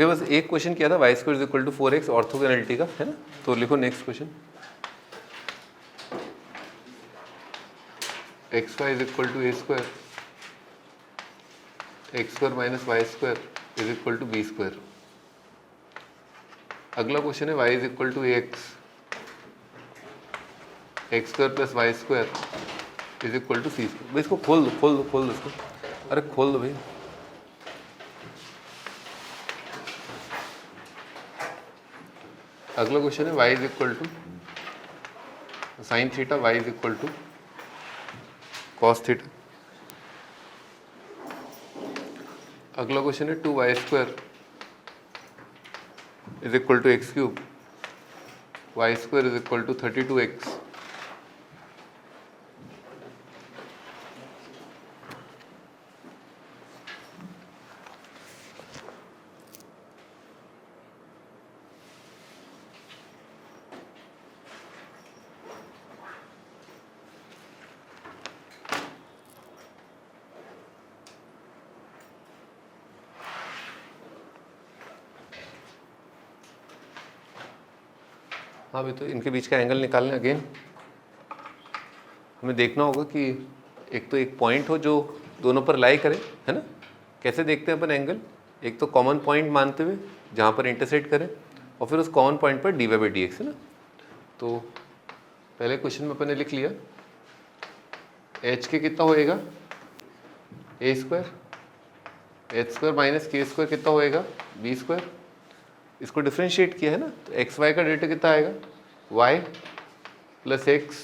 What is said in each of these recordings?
आगे बस एक क्वेश्चन किया था y square is equal to 4x orthogonality का, है ना। तो लिखो next question, x y is equal to a square x square minus y square is equal to b square. अगला क्वेश्चन है y is equal to x x square plus y square is equal to c square. भाई इसको खोल दो इसको, अरे खोल दो भाई। अगला क्वेश्चन है y is equal to sine theta y is equal to cos theta. अगला क्वेश्चन है 2y square is equal to x cube y square is equal to 32x। हाँ भाई, तो इनके बीच का एंगल निकालने अगेन हमें देखना होगा कि एक तो एक पॉइंट हो जो दोनों पर लाई करे, है ना। कैसे देखते हैं अपन एंगल, एक तो कॉमन पॉइंट मानते हुए जहाँ पर इंटरसेक्ट करें, और फिर उस कॉमन पॉइंट पर d Y by D x, है ना। तो पहले क्वेश्चन में अपन ने लिख लिया एच के कितना होएगा ए स्क्वायर एच स्क्वायर माइनस के स्क्वायर कितना होएगा बी स्क्वायर। इसको डिफ्रेंशिएट किया है ना, तो एक्स वाई का डेरिवेटिव कितना आएगा Y plus X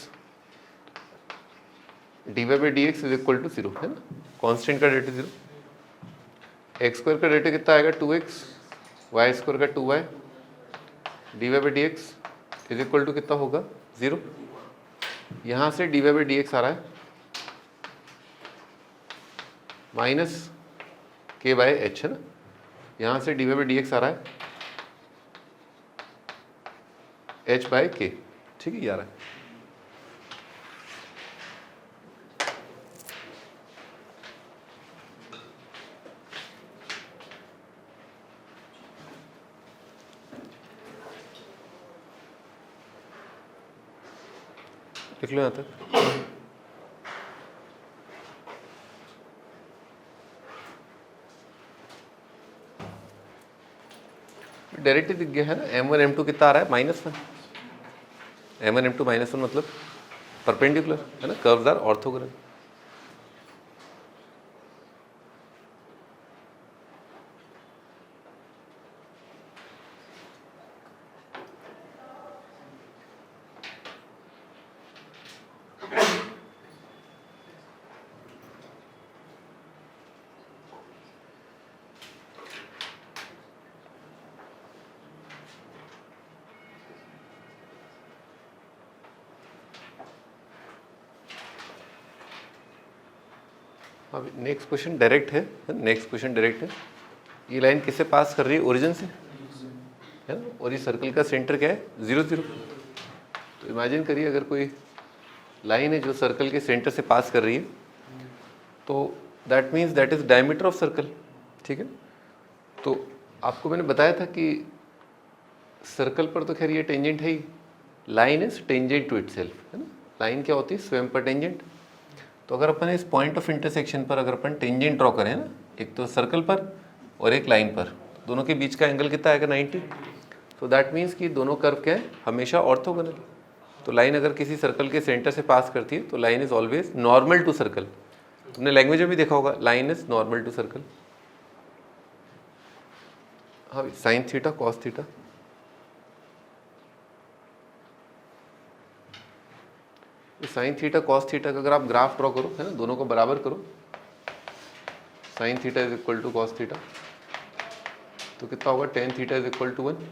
D Y by D x is equal to 0, है ना। कांस्टेंट का डेरिवेटिव 0। एक्स स्क्वायर का डेरिवेटिव कितना आएगा 2x वाई स्क्वायर का 2y D Y by D x is equal to कितना होगा 0। यहाँ से D Y by D X आ रहा है माइनस के बाय एच, है ना। यहाँ से D Y by D X आ रहा है एच बाय के, ठीक है, ये आ रहा है। लिख लो यहाँ तक। डायरेक्टली दिख गया है ना, m1 m2 कितना आ रहा है -1। m1 m2 -1 मतलब परपेंडिकुलर, है ना, कर्व्स आर ऑर्थोगोनल। अब नेक्स्ट क्वेश्चन डायरेक्ट है, नेक्स्ट क्वेश्चन डायरेक्ट है। ये लाइन किससे पास कर रही है, ओरिजिन से, है ना। और ये सर्कल का सेंटर क्या है 0 0। तो इमेजिन करिए अगर कोई लाइन है जो सर्कल के सेंटर से पास कर रही है, तो that means that is diameter of circle, ठीक है। तो आपको मैंने बताया था कि सर्कल पर तो खैर ये टेंजेंट है ही, line is tangent to itself, है ना। लाइन क्या होती है, स्वयं पर टेंजेंट। तो अगर अपन इस पॉइंट ऑफ इंटरसेक्शन पर अगर अपन टेंजेंट ड्रॉ करें ना, एक तो सर्कल पर और एक लाइन पर, दोनों के बीच का एंगल कितना आएगा 90। तो दैट मीन्स कि दोनों कर्व क्या है, हमेशा ऑर्थोगोनल। तो लाइन अगर किसी सर्कल के सेंटर से पास करती है तो line is always normal to circle. तुमने लैंग्वेज में भी देखा होगा, line is normal to circle. हाँ, sine theta cos theta, sine theta cos theta का अगर आप ग्राफ ड्रॉ करो, है ना, दोनों को बराबर करो, sine theta is equal to cos theta, तो कितना होगा tan theta is equal to 1।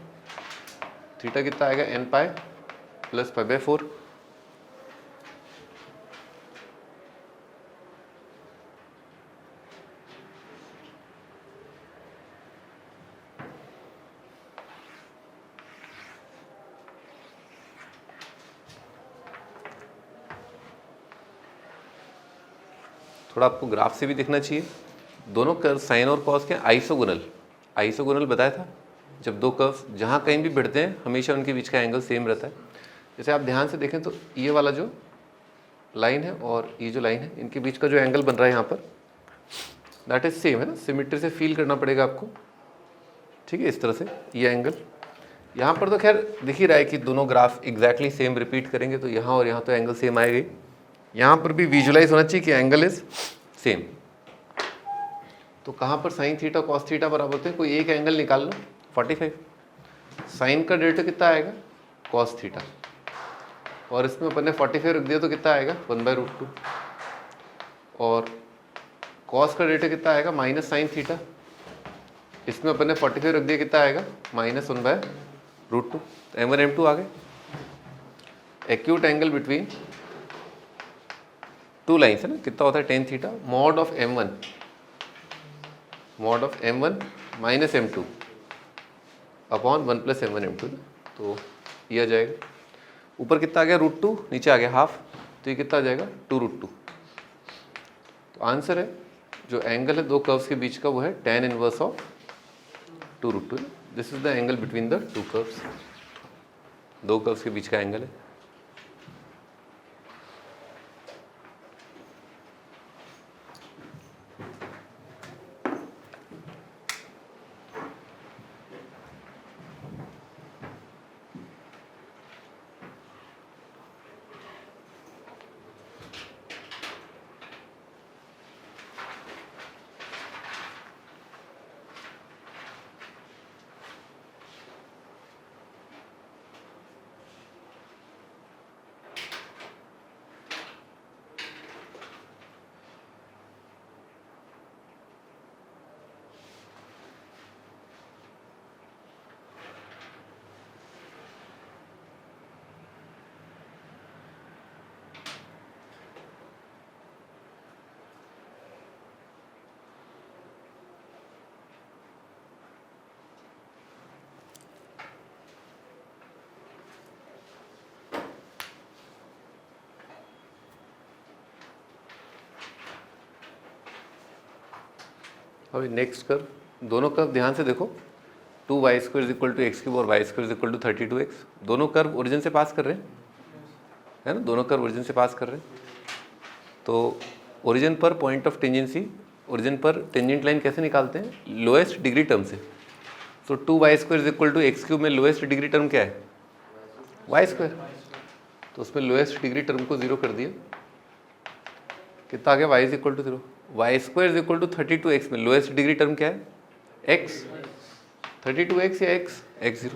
थीटा कितना आएगा n pi plus pi by 4। थोड़ा आपको ग्राफ से भी दिखना चाहिए। दोनों कर्व साइन और कॉस के आइसोगोनल, आइसोगोनल बताया था, जब दो कर्व्स जहाँ कहीं भी भिड़ते हैं हमेशा उनके बीच का एंगल सेम रहता है। जैसे आप ध्यान से देखें तो ये वाला जो लाइन है और ये जो लाइन है इनके बीच का जो एंगल बन रहा है यहाँ पर दैट इज सेम है ना, सिमेट्री से फील करना पड़ेगा आपको, ठीक है। इस तरह से ये एंगल यहाँ पर तो खैर दिख ही रहा है कि दोनों ग्राफ एग्जैक्टली सेम रिपीट करेंगे तो यहाँ और यहाँ तो एंगल सेम आएगा ही। यहाँ पर भी विजुलाइज होना चाहिए कि एंगल इज सेम। तो कहाँ पर साइन थीटा कॉस थीटा बराबर होते हैं, कोई एक एंगल निकाल लो 45, साइन का डेल्टा कितना आएगा कॉस थीटा, और इसमें अपन ने 45 रख दिया तो कितना आएगा 1/√2, और कॉस का डेल्टा कितना आएगा माइनस साइन थीटा, इसमें अपन ने 45 रख दिया कितना आएगा -1/√2। m1 m2 आ गए। Acute angle between two lines है ना, कितना होता है tan theta, mod of m1 minus m2 upon 1 + m1 m2, तो ये आ जाएगा। ऊपर कितना आ गया √2, नीचे आ गया हाफ, तो ये कितना आ जाएगा 2√2। तो आंसर है जो एंगल है दो कर्व्स के बीच का वो है tan inverse of 2√2। This is the angle between the two curves, दो कर्व्स के बीच का एंगल है। अभी नेक्स्ट कर्व, दोनों कर्व ध्यान से देखो, 2y² = x³ और y² = 32x, दोनों कर्व ओरिजिन से पास कर रहे हैं, है ना, दोनों कर्व ओरिजिन से पास कर रहे हैं। तो ओरिजिन पर पॉइंट ऑफ टेंजेंसी, ओरिजिन पर टेंजेंट लाइन कैसे निकालते हैं, लोएस्ट डिग्री टर्म से। तो 2y² = x³ में लोएस्ट डिग्री टर्म क्या है y², तो उसमें लोएस्ट डिग्री टर्म को 0 कर दिया, कितना आ गया y = 0। y² = 32x में लोएस्ट डिग्री टर्म क्या है x, 32x या x0।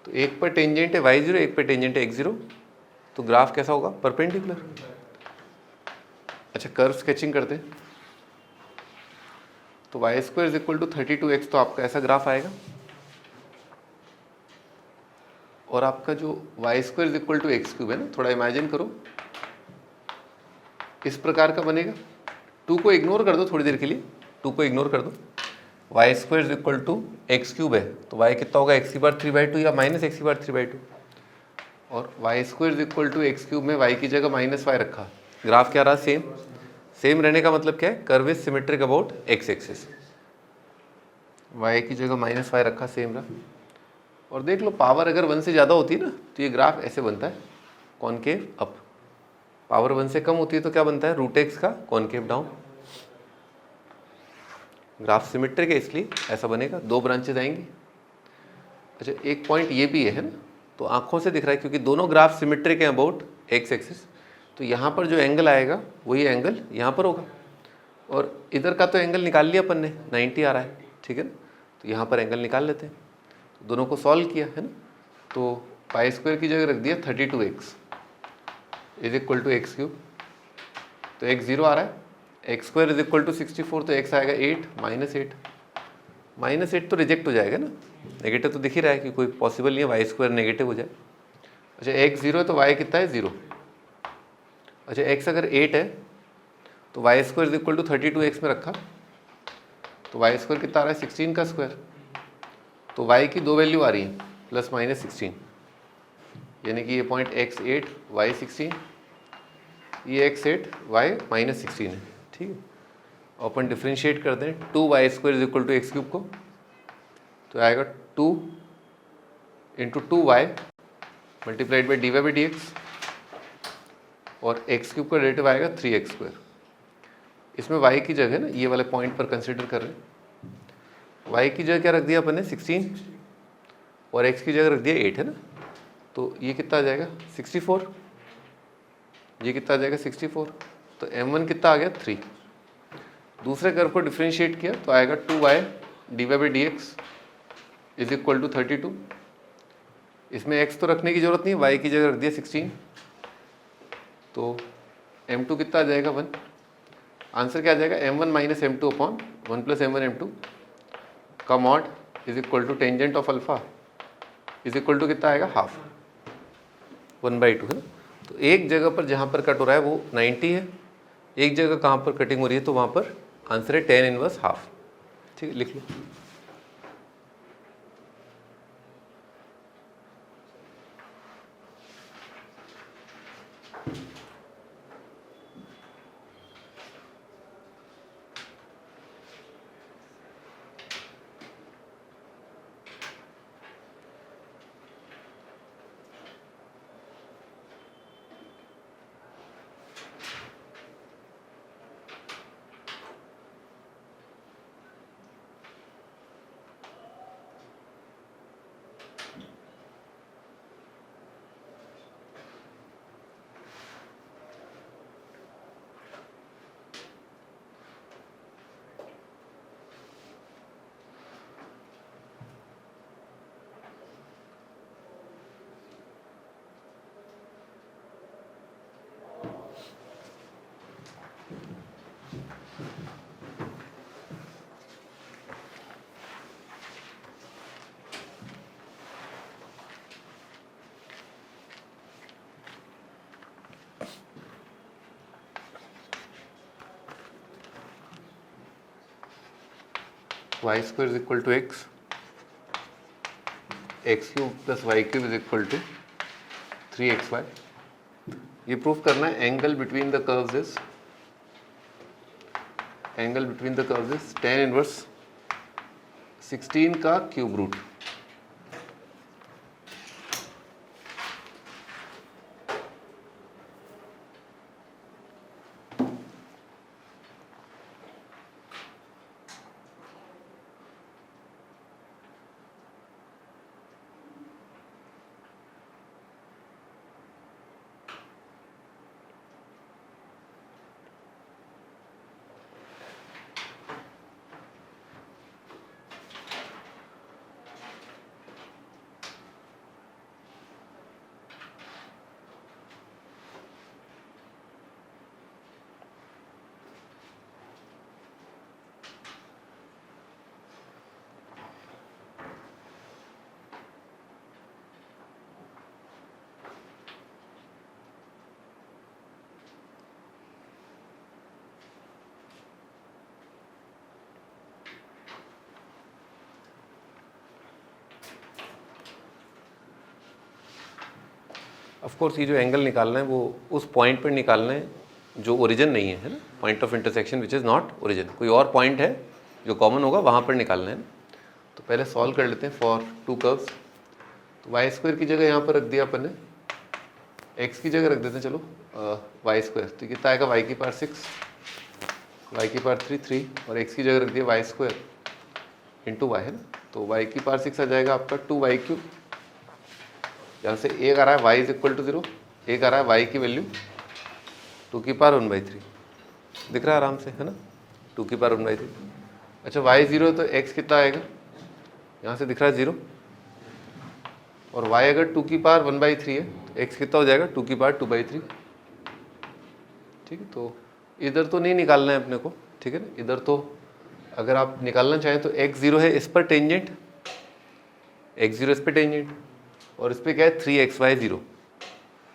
तो एक पर टेंजेंट है y0, एक पर टेंजेंट है x0, तो ग्राफ कैसा होगा परपेंडिकुलर। अच्छा कर्व स्केचिंग करते हैं, तो y² = 32x तो आपका ऐसा ग्राफ आएगा, और आपका जो y² = x³ है ना, थोड़ा इमेजिन करो इस प्रकार का बनेगा। 2 को इग्नोर कर दो थोड़ी देर के लिए, 2 को इग्नोर कर दो, y² = x³ है तो y कितना होगा x³ या -x³, और y² = x³ में y की जगह -y रखा, ग्राफ क्या रहा सेम। सेम रहने का मतलब क्या है, curve is symmetric about x axis, y की जगह -y रखा, सेम रहा। और देख लो पावर अगर 1 से ज़्यादा होती है ना तो ये ग्राफ ऐसे बनता है कॉनकेव अप, पावर 1 से कम होती है तो क्या बनता है √x का कॉनकेव डाउन। ग्राफ सिमेट्रिक है इसलिए ऐसा बनेगा, 2 ब्रांचेज आएंगी। अच्छा एक पॉइंट ये भी है ना, तो आंखों से दिख रहा है क्योंकि दोनों ग्राफ सिमेट्रिक हैं अबाउट x एक्सिस, तो यहाँ पर जो एंगल आएगा वही एंगल यहाँ पर होगा, और इधर का तो एंगल निकाल लिया अपन ने 90 आ रहा है, ठीक है ना, तो यहाँ पर एंगल निकाल लेते हैं। तो दोनों को सॉल्व किया है ना, तो y² की जगह रख दिया 32x = x³, तो x0 आ रहा है, x² = 64 तो x आएगा 8 -8 तो रिजेक्ट हो जाएगा ना, नेगेटिव तो दिख ही रहा है कि कोई पॉसिबल नहीं है y² नेगेटिव हो जाए। अच्छा x0 है तो y कितना है 0। अच्छा x अगर 8 है तो y² = 32x में रखा, तो y² कितना आ रहा है 16 का स्क्वायर, तो y की 2 वैल्यू आ रही है ±16, यानी कि ये पॉइंट x8 y16, ये x8 y -16 है, ठीक है। अपन डिफ्रेंशिएट कर दें 2y² = x³ को, तो आएगा 2 into 2y multiplied by dy by dx और एक्स क्यूब का डेरिवेटिव आएगा 3x²। इसमें y की जगह ना ये वाले पॉइंट पर कंसिडर कर रहे हैं, y की जगह क्या रख दिया अपन ने 16 और x की जगह रख दिया 8 है ना, तो ये कितना आ जाएगा 64, ये कितना आ जाएगा 64, तो m1 कितना आ गया 3। दूसरे कर्व को डिफ्रेंशिएट किया तो आएगा 2y dy by dx is equal to 32। इसमें x तो रखने की जरूरत नहीं, y की जगह रख दिया 16, तो m2 कितना आ जाएगा 1। आंसर क्या आ जाएगा m1 minus m2 upon 1 plus m1 m2 का mod is equal to tangent of alpha is equal to कितना आएगा हाफ 1/2 है ना। तो एक जगह पर जहाँ पर कट हो रहा है वो 90 है, एक जगह कहाँ पर कटिंग हो रही है तो वहाँ पर आंसर है 10 इनवर्स हाफ। ठीक है, लिख लो। y square is equal to x, x cube plus y cube is equal to 3xy। ये प्रूफ करना है angle between the curves is tan inverse 16 का क्यूब रूट। ऑफ कोर्स ये जो एंगल निकालना है वो उस पॉइंट पर निकालना है जो ओरिजिन नहीं है ना, point of intersection which is not origin. कोई और पॉइंट है जो कॉमन होगा वहाँ पर निकालना है ना। तो पहले सॉल्व कर लेते हैं फॉर 2 कर्व्स। तो वाई स्क्वायर की जगह यहाँ पर रख दिया अपन ने, एक्स की जगह रख देते हैं चलो वाई स्क्वायर, तो कितना आएगा वाई की पावर 6, वाई की पावर 3 और एक्स की जगह रख दिया वाई स्क्वायर इंटू वाई है ना। तो वाई की पावर 6 आ जाएगा आपका 2y क्यूब, यहाँ से एक आ रहा है y इज इक्वल टू 0, एक आ रहा है y की वैल्यू 2 की पावर 1/3, दिख रहा है आराम से है ना, 2 की पावर 1/3। अच्छा y 0 है तो x कितना आएगा, यहाँ से दिख रहा है 0, और y अगर 2 की पावर 1/3 है तो x कितना हो जाएगा 2 की पावर 2/3। ठीक है, तो इधर तो नहीं निकालना है अपने को, ठीक है ना। इधर तो अगर आप निकालना चाहें तो x 0 है इस पर टेंजेंट, x 0 इस पर टेंजेंट, और इस पर क्या है 3xy 0,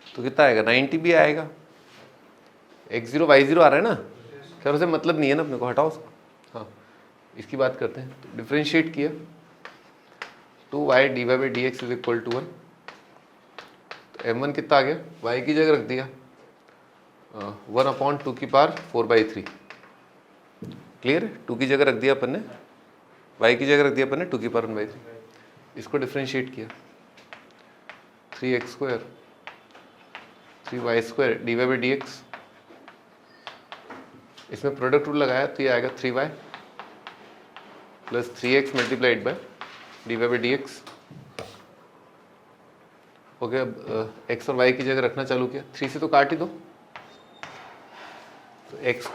तो कितना आएगा 90 भी आएगा। x 0 y 0 आ रहा है ना, खैर उसे मतलब नहीं है ना अपने को, हटाओ उसको। हाँ इसकी बात करते हैं। तो डिफ्रेंशिएट किया 2y dy by dx is equal to 1, तो m1 कितना आ गया, y की जगह रख दिया 1/2 की पावर 4/3। क्लियर है, 2 की जगह रख दिया अपन ने, y की जगह रख दिया अपन ने 2 की पावर 1/3। इसको डिफ्रेंशिएट किया 3x² 3y² dy/dx, इसमें प्रोडक्ट रूल लगाया तो ये आएगा 3y plus 3x multiplied by dy/dx। Okay, अब x और y की जगह रखना चालू किया, 3 से तो काट ही दो, तो x²,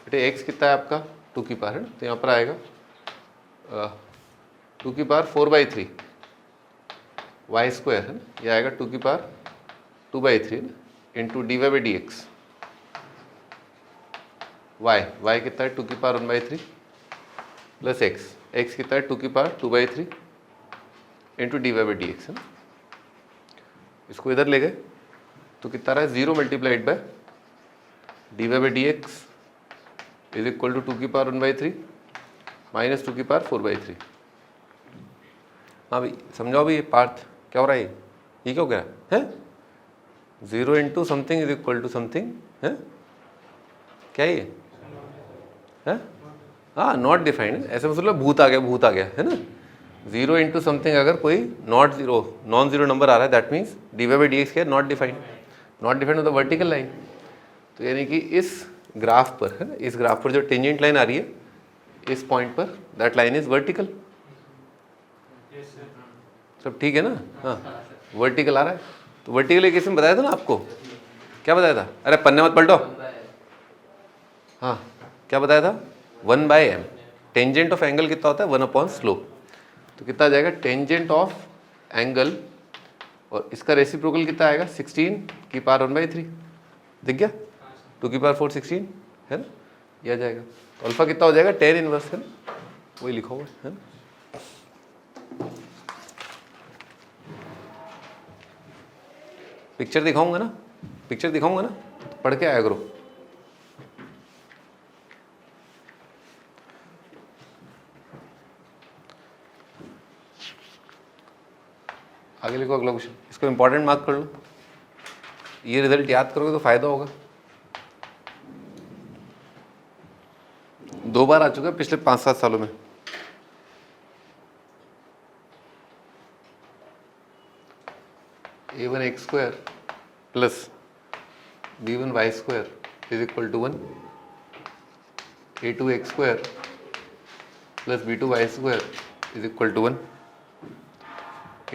बेटे x कितना है आपका 2 की पावर है, तो यहाँ पर आएगा 2 की पावर 4/3 y² है ना, ये आएगा 2 की पावर 2/3 है ना, इंटू dy/dx। y कितना है 2 की पावर 1/3 प्लस x कितना है 2 की पावर 2/3 इंटू dy/dx है ना। इसको इधर ले गए तो कितना रहा है 0 multiplied by dy/dx is equal to 2 की पावर 1/3 माइनस 2 की पावर 4/3। हाँ भाई समझाओ भाई, ये पार्थ क्या हो रहा है, ये क्या हो गया है 0 into something is equal to something है, क्या ये है, हाँ नॉट डिफाइंड, ऐसे मतलब भूत आ गया है ना। 0 इंटू समथिंग अगर कोई नॉन जीरो नंबर आ रहा है दैट मीन्स dy/dx क्या not defined of the vertical line. तो यानी कि इस ग्राफ पर है ना, इस ग्राफ पर जो टेंजेंट लाइन आ रही है इस पॉइंट पर दैट लाइन इज वर्टिकल। सब ठीक है ना, हाँ वर्टिकल आ रहा है। तो वर्टिकल केस में बताया था ना आपको, क्या बताया था, अरे पन्ने मत पलटो, हाँ क्या बताया था 1/m, टेंजेंट ऑफ एंगल कितना होता है 1 स्लोप। तो कितना आ जाएगा टेंजेंट ऑफ एंगल, और इसका रेसिप्रोकल कितना आएगा 16 की पावर 1/3, दिख गया 2 की पावर 4 16 है ना, यह आ जाएगा। तो अल्फा कितना हो जाएगा tan इनवर्स है ना, वही लिखा हुआ है ना। पिक्चर दिखाऊंगा ना, पढ़ के आया करो। आगे लिखो अगला क्वेश्चन, इसको इंपॉर्टेंट मार्क कर लो, ये रिजल्ट याद करोगे तो फायदा होगा। 2 बार आ चुका है पिछले 5-7 सालों में। a1x² plus b1y² is equal to 1, a2x² plus b2y² is equal to 1,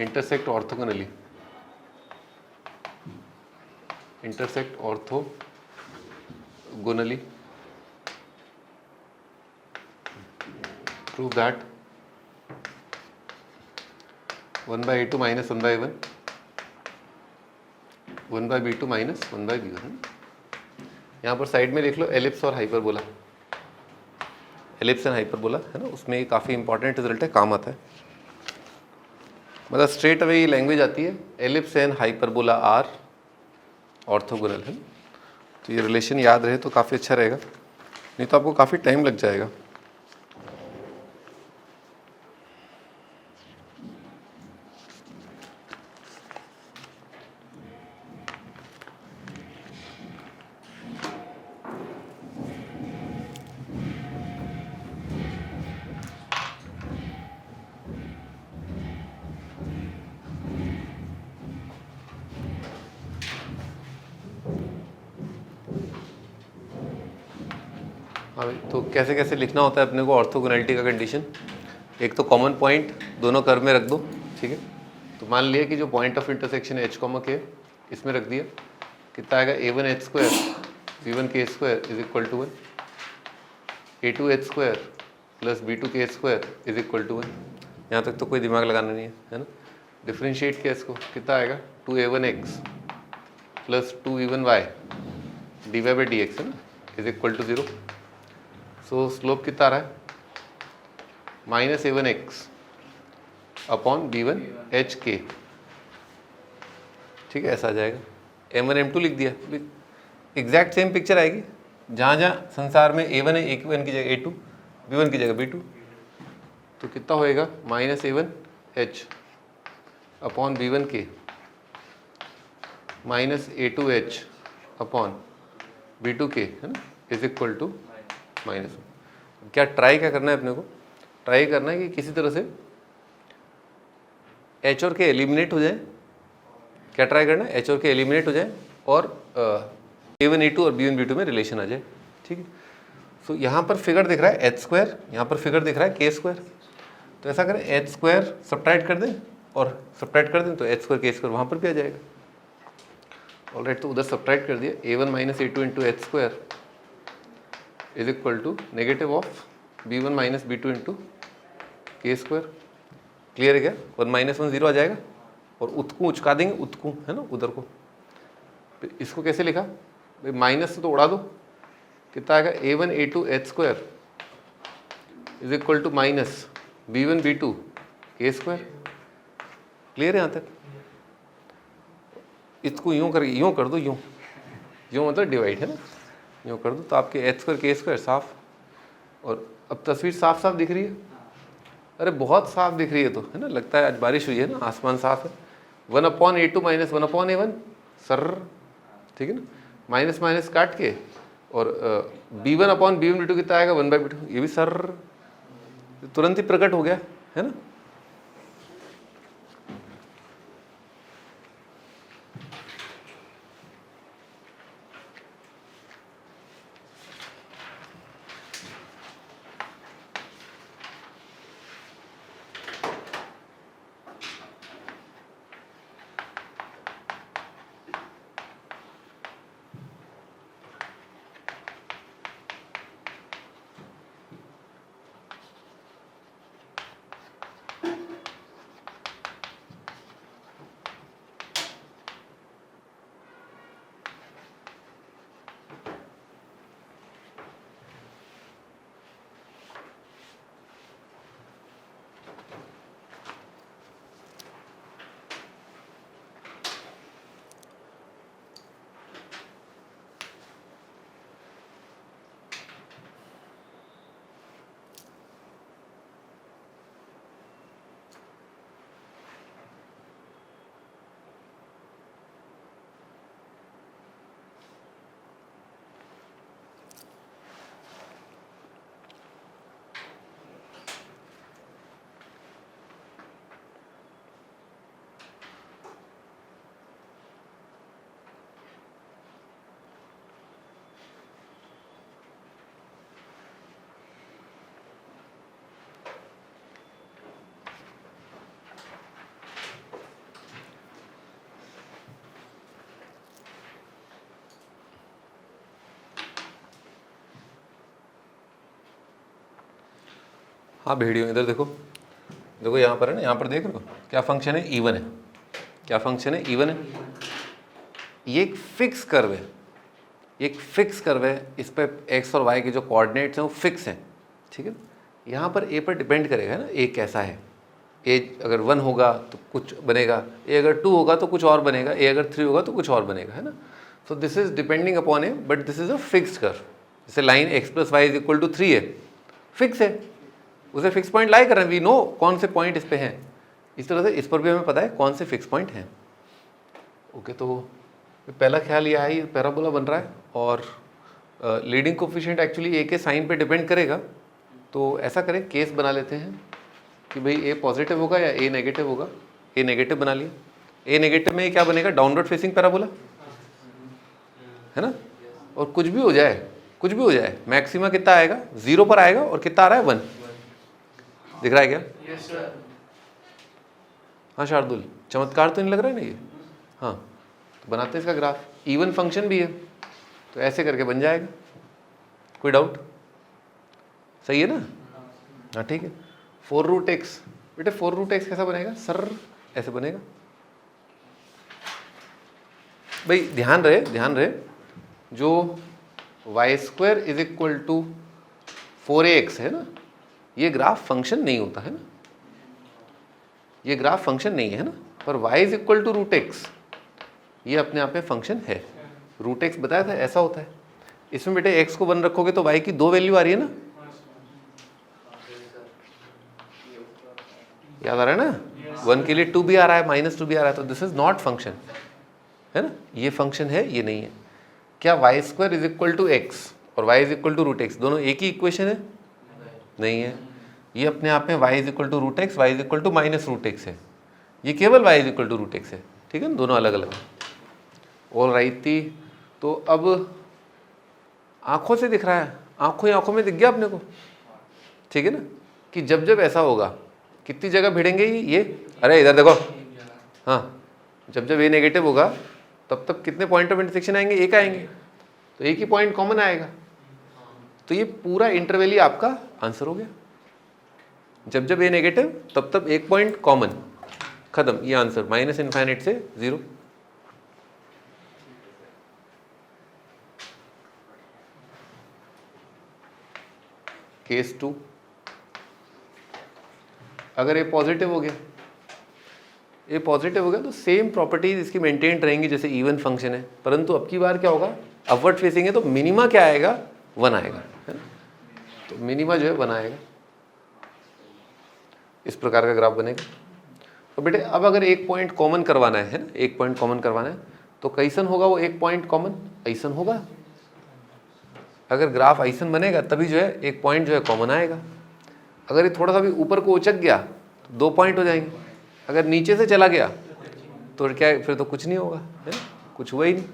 intersect orthogonally, prove that 1/a2 minus 1/1 1/b2 minus 1/b1। यहाँ पर साइड में लिख लो एलिप्स और हाइपरबोला, एलिप्स एंड हाइपरबोला है ना, उसमें ये काफ़ी इंपॉर्टेंट रिजल्ट है, काम आता है। मतलब स्ट्रेट अवे ये लैंग्वेज आती है, ellipse and hyperbola are orthogonal है। तो ये रिलेशन याद रहे तो काफ़ी अच्छा रहेगा, नहीं तो आपको काफ़ी टाइम लग जाएगा। हाँ भाई, तो कैसे कैसे लिखना होता है अपने को ऑर्थोगोनैलिटी का कंडीशन। एक तो कॉमन पॉइंट दोनों कर्व में रख दो, ठीक है। तो मान लिया कि जो point of intersection h, k इसमें रख दिया, कितना आएगा a1h² b1k² is equal to 1, a2h² plus b2k² is equal to 1। यहाँ तक तो कोई दिमाग लगाना नहीं है ना। डिफ्रेंशिएट किया इसको, कितना आएगा 2a1x प्लस 2b1y dy/dx है ना, is equal to 0। So slope कितना आ रहा है -a1x अपॉन b1h_k, ठीक है, ऐसा आ जाएगा। m1 m2 लिख दिया, एग्जैक्ट सेम पिक्चर आएगी, जहाँ जहाँ संसार में a1 है a1 की जगह a2, b1 की जगह b2। तो कितना होएगा -a1h upon b1k -a2h upon b2k है ना, इज इक्वल टू -1। क्या ट्राई क्या करना है अपने को, ट्राई करना है कि किसी तरह से एच और के एलिमिनेट हो जाए, क्या ट्राई करना है, एच और के एलिमिनेट हो जाए और A1 A2 और B1 B2 में रिलेशन आ जाए, ठीक है। सो यहाँ पर फिगर दिख रहा है एच स्क्वायर, यहाँ पर फिगर दिख रहा है के स्क्वायर, तो ऐसा करें एच स्क्वायर सब्ट्रैक्ट कर दें और सब्ट्रैक्ट कर दें तो एच स्क्वायर के स्क्वायर वहाँ पर भी आ जाएगा। ऑलराइट, तो उधर सब्ट्रैक्ट कर दिया, A1 - A2 into h square is equal to negative of B1 - B2 into k square. Clear है क्या? 1 - 1 0 आ जाएगा और उत्कू उचका देंगे, उत्कू है ना उधर को। इसको कैसे लिखा भाई, माइनस तो उड़ा दो, कितना आएगा A1 A2 h square is equal to minus B1 B2 के स्क्वायर। क्लियर है यहाँ तक? इसको यूँ कर दो, यूँ मतलब डिवाइड है ना, यूँ कर दो तो आपके एच स्क्वायर के स्क्वायर साफ। और अब तस्वीर साफ साफ दिख रही है, अरे बहुत साफ दिख रही है तो, है ना, लगता है आज बारिश हुई है ना, आसमान साफ है। 1/A2 - 1/A1 सर, ठीक है ना, माइनस माइनस काट के और B1/B1 B2 कितना आएगा 1/B2, ये भी सर तुरंत ही प्रकट हो गया, है ना। हाँ भेड़ियों, इधर देखो, देखो यहाँ पर है ना, यहाँ पर देख रहे हो क्या फंक्शन है, इवन है। क्या फंक्शन है, इवन है। ये एक फिक्स कर्व है, ये एक फिक्स कर्व है, इस पर एक्स और वाई के जो कोऑर्डिनेट्स हैं वो फिक्स हैं, ठीक है। यहाँ पर ए पर डिपेंड करेगा है ना, ए कैसा है। ए अगर 1 होगा तो कुछ बनेगा, ए अगर 2 होगा तो कुछ और बनेगा, ए अगर 3 होगा तो कुछ और बनेगा, है ना। So this is depending upon A, but this is a fixed curve. जैसे लाइन x + y = 3 है, फिक्स है, उसे फिक्स पॉइंट लाई कर रहे हैं, वी नो कौन से पॉइंट इस पे हैं। इस तरह से इस पर भी हमें पता है कौन से फिक्स पॉइंट हैं। ओके, तो पहला ख्याल ये है, ये पैराबोला बन रहा है और लीडिंग कोफिशिएंट एक्चुअली ए के साइन पे डिपेंड करेगा। तो ऐसा करें, केस बना लेते हैं कि भाई ए पॉजिटिव होगा या ए नेगेटिव होगा। ए नेगेटिव बना लिया, ए नेगेटिव में क्या बनेगा, डाउनवर्ड फेसिंग पैराबोला, है ना। और कुछ भी हो जाए, कुछ भी हो जाए, मैक्सिमा कितना आएगा, 0 पर आएगा और कितना आ रहा है 1, दिख रहा है क्या? Yes sir. हाँ शार्दुल, चमत्कार तो नहीं लग रहा है ना ये? हाँ, तो बनाते हैं इसका ग्राफ, इवन फंक्शन भी है तो ऐसे करके बन जाएगा। कोई डाउट? सही है ना? हाँ ठीक है। 4√x, बेटे 4√x कैसा बनेगा सर, ऐसे बनेगा। भाई ध्यान रहे जो y² = 4ax है ना, ये ग्राफ फंक्शन नहीं होता है ना, ये ग्राफ फंक्शन नहीं है ना, पर y = √x ये अपने आप में फंक्शन है। √x बताया था ऐसा होता है। इसमें बेटे x को 1 रखोगे तो y की 2 वैल्यू आ रही है ना, याद आ रहा है ना, 1 के लिए 2 भी आ रहा है, -2 भी आ रहा है, तो दिस इज नॉट फंक्शन, है ना, ये फंक्शन है, ये नहीं है। क्या y² = x और y = √x दोनों एक ही इक्वेशन है? नहीं है, ये अपने आप में y = √x, y = -√x है। ये केवल y is equal to root x है, ठीक है ना, दोनों अलग अलग। ऑल राइट थी। तो अब आंखों से दिख रहा है, आंखों में दिख गया अपने को, ठीक है ना, कि जब जब ऐसा होगा कितनी जगह भिड़ेंगे ये, अरे इधर देखो, हाँ, जब जब ये नेगेटिव होगा तब तब कितने पॉइंट ऑफ इंटरसेक्शन आएंगे, एक आएंगे, तो एक ही पॉइंट कॉमन आएगा। तो ये पूरा इंटरवल ही आपका आंसर हो गया। जब जब ये नेगेटिव तब तब एक पॉइंट कॉमन, खत्म, ये आंसर माइनस इनफाइनाइट से 0। केस 2, अगर ये पॉजिटिव हो गया, ये पॉजिटिव हो गया तो सेम प्रॉपर्टीज इसकी मेंटेन रहेंगी जैसे इवन फंक्शन है, परंतु अब की बार क्या होगा, अपवर्ड फेसिंग है तो मिनिमा क्या आएगा, 1 आएगा, है ना। तो मिनिमा जो है 1 आएगा, इस प्रकार का ग्राफ बनेगा। तो बेटे अब अगर एक पॉइंट कॉमन करवाना है ना, एक पॉइंट कॉमन करवाना है तो कैसन होगा वो एक पॉइंट कॉमन, ऐसन होगा। अगर ग्राफ ऐसन बनेगा तभी जो है एक पॉइंट जो है कॉमन आएगा। अगर ये थोड़ा सा भी ऊपर को उचक गया तो 2 पॉइंट हो जाएंगे, अगर नीचे से चला गया तो क्या है, फिर तो कुछ नहीं होगा, है ना, कुछ हुआ ही नहीं।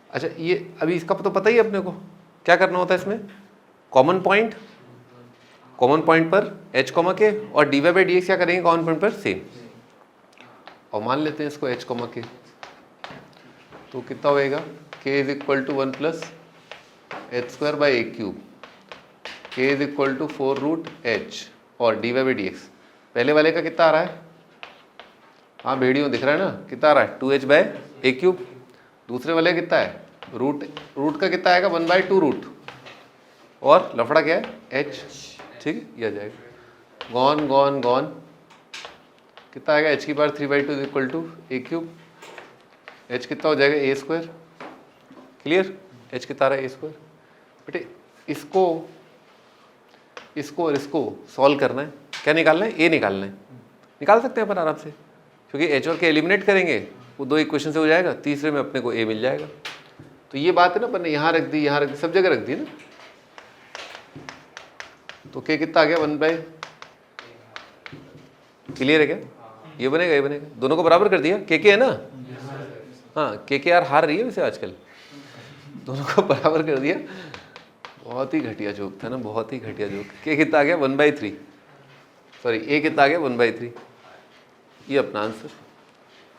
अच्छा, ये अभी इसका तो पता ही है अपने को क्या करना होता है इसमें, कॉमन पॉइंट पर h, k और dy बाई डी एक्स क्या करेंगे, कॉमन पॉइंट पर सेम, और मान लेते हैं इसको h, k, तो कितना होएगा, k is equal to 1 plus h square by a cube, k is equal to 4 root h और dy बाई डी एक्स। पहले वाले का कितना आ रहा है, हाँ भेड़ियों दिख रहा है ना, कितना आ रहा है 2h बाई ए क्यूब। दूसरे वाले कितना है, रूट का कितना आएगा 1 बाई 2 रूट, और लफड़ा क्या है h, ठीक है, ये आ जाएगा गॉन गॉन गॉन, कितना आएगा h की power 3 by 2 is equal to a cube, h कितना हो जाएगा ए स्क्वायर, क्लियर, h कितना आ रहा है ए स्क्वायर। बेटे इसको और इसको सॉल्व करना है, क्या निकालना है, a निकालना है, निकाल सकते हैं अपन आराम से, क्योंकि h और k एलिमिनेट करेंगे वो 2 इक्वेशन से हो जाएगा, तीसरे में अपने को a मिल जाएगा। तो ये बात है ना, अपन ने यहाँ रख दी, यहाँ रख दी, सब जगह रख दी ना, तो k कितना आ गया 1 बाई, क्लियर है क्या, ये बनेगा, ये बनेगा, दोनों को बराबर कर दिया, k है ना, हाँ k यार हार रही है वैसे आजकल, दोनों को बराबर कर दिया, बहुत ही घटिया जोक था ना, बहुत ही घटिया जोक। k कितना आ गया 1 बाई 3, सॉरी a कितना आ गया 1 बाई 3, ये अपना आंसर।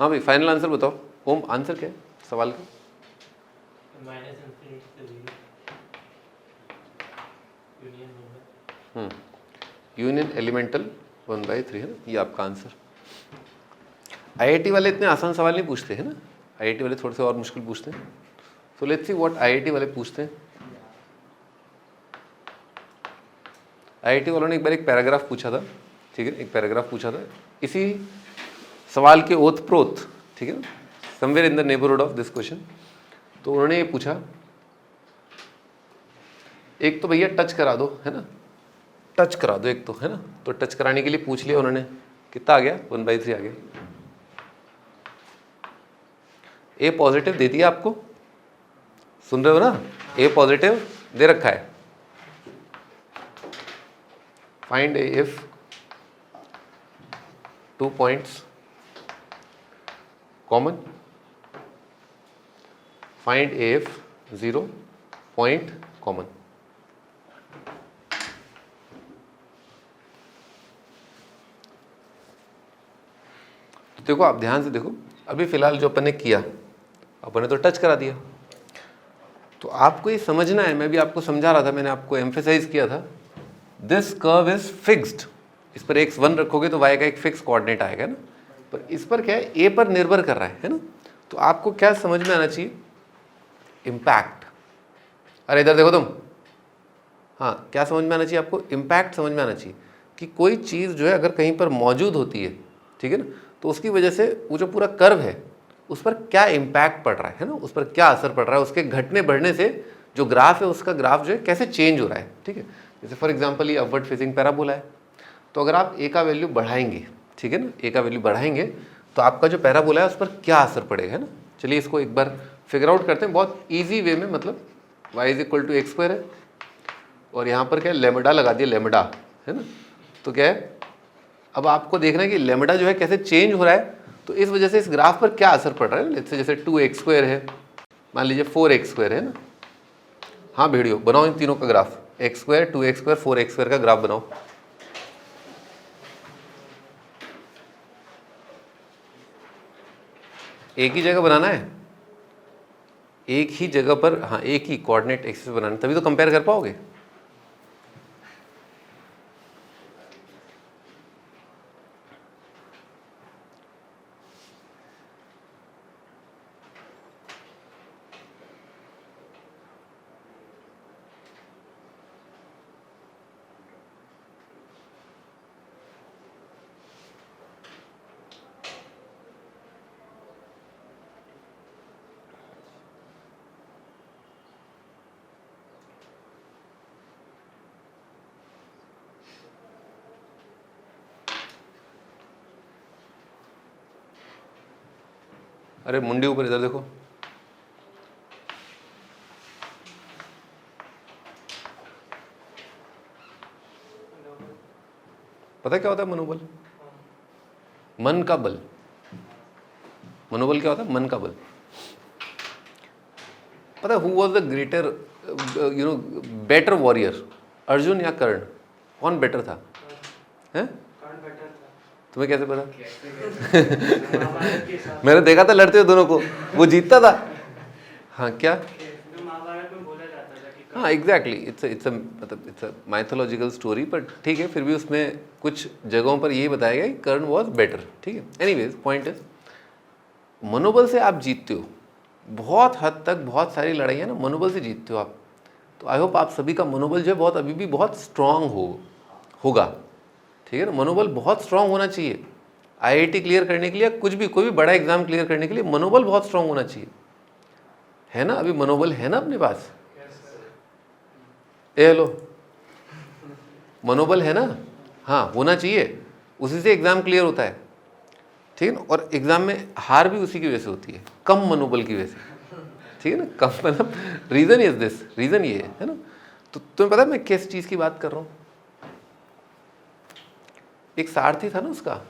हाँ भाई फाइनल आंसर बताओ, ओम आंसर क्या है सवाल का, यूनियन एलिमेंटल 1 बाई 3 है ना, ये आपका आंसर। IIT वाले इतने आसान सवाल नहीं पूछते हैं ना, IIT वाले थोड़े से और मुश्किल पूछते हैं। So let's see what IIT वाले पूछते हैं। IIT वालों ने एक बार एक पैराग्राफ पूछा था, ठीक है, एक पैराग्राफ पूछा था इसी सवाल के ओत प्रोत, ठीक है ना, somewhere in the neighbourhood of this question. तो उन्होंने ये पूछा, एक तो भैया टच करा दो, है ना, टच करा दो एक तो, है ना, तो टच कराने के लिए पूछ लिया उन्होंने, कितना आ गया 1 बाई 3 आ गया। ए पॉजिटिव दे दिया आपको, सुन रहे हो ना, ए पॉजिटिव दे रखा है, find A if 2 points common, find A if 0 point common. तो देखो आप ध्यान से देखो, अभी फिलहाल जो अपन ने किया, अपन ने तो टच करा दिया, तो आपको ये समझना है, मैं भी आपको समझा रहा था, मैंने आपको एम्फेसाइज किया था, दिस कर्व इज फिक्स्ड, इस पर x 1 रखोगे तो y का एक फिक्स कोऑर्डिनेट आएगा ना, पर इस पर क्या है, a पर निर्भर कर रहा है ना। तो आपको क्या समझ में आना चाहिए, इम्पैक्ट, अरे इधर देखो तुम, हाँ क्या समझ में आना चाहिए आपको, इम्पैक्ट समझ में आना चाहिए कि कोई चीज़ जो है अगर कहीं पर मौजूद होती है, ठीक है ना, तो उसकी वजह से वो जो पूरा कर्व है उस पर क्या इम्पैक्ट पड़ रहा है ना, उस पर क्या असर पड़ रहा है, उसके घटने बढ़ने से जो ग्राफ है उसका ग्राफ जो है कैसे चेंज हो रहा है, ठीक है। जैसे फॉर एग्जांपल ये अपवर्ड फेसिंग पैराबोला है, तो अगर आप ए का वैल्यू बढ़ाएंगे, ठीक है ना, ए का वैल्यू बढ़ाएंगे तो आपका जो पैराबोला है उस पर क्या असर पड़ेगा, है ना। चलिए इसको एक बार फिगर आउट करते हैं बहुत ईजी वे में, मतलब y is equal to x square है, और यहाँ पर क्या है, लेमडा लगा दिया, लेमडा है ना। तो क्या है, अब आपको देखना है कि लेमडा जो है कैसे चेंज हो रहा है, तो इस वजह से इस ग्राफ पर क्या असर पड़ रहा है। लेट्स से जैसे 2x² है, मान लीजिए 4x² है ना। हाँ भेड़ियो, बनाओ इन तीनों का ग्राफ, x², 2x², 4x² का ग्राफ बनाओ। एक ही जगह बनाना है, एक ही जगह पर, हाँ एक ही कोऑर्डिनेट एक्सिस बनाना, तभी तो कंपेयर कर पाओगे। अरे मुंडी ऊपर, इधर देखो। पता क्या होता है मनोबल? मन का बल। मनोबल क्या होता है? मन का बल। पता है who was the greater better warrior, Arjun या कर्ण? कौन बेटर था? हैं? तुम्हें कैसे पता? मैंने देखा था लड़ते हुए दोनों को, वो जीतता था। हाँ क्या? हाँ exactly, it's a mythological story, but ठीक है, फिर भी उसमें कुछ जगहों पर यही बताया गया कि कर्ण वॉज बेटर। ठीक है, एनीवेज पॉइंट इज, मनोबल से आप जीतते हो बहुत हद तक, बहुत सारी लड़ाइयाँ ना मनोबल से जीतते हो आप। तो आई होप आप सभी का मनोबल जो है बहुत अभी भी बहुत स्ट्रांग होगा। ठीक है ना, मनोबल बहुत स्ट्रांग होना चाहिए। IIT क्लियर करने के लिए, कुछ भी, कोई भी बड़ा एग्जाम क्लियर करने के लिए मनोबल बहुत स्ट्रांग होना चाहिए, है ना। अभी मनोबल है ना अपने पास? हेलो, मनोबल है ना? हाँ होना चाहिए, उसी से एग्जाम क्लियर होता है। ठीक है ना, और एग्जाम में हार भी उसी की वजह से होती है, कम मनोबल की वजह से। ठीक है ना, कम मतलब रीजन इज दिस, रीजन ये है ना। तो तुम्हें पता है मैं किस चीज की बात कर रहा हूँ? एक सारथी था ना उसका,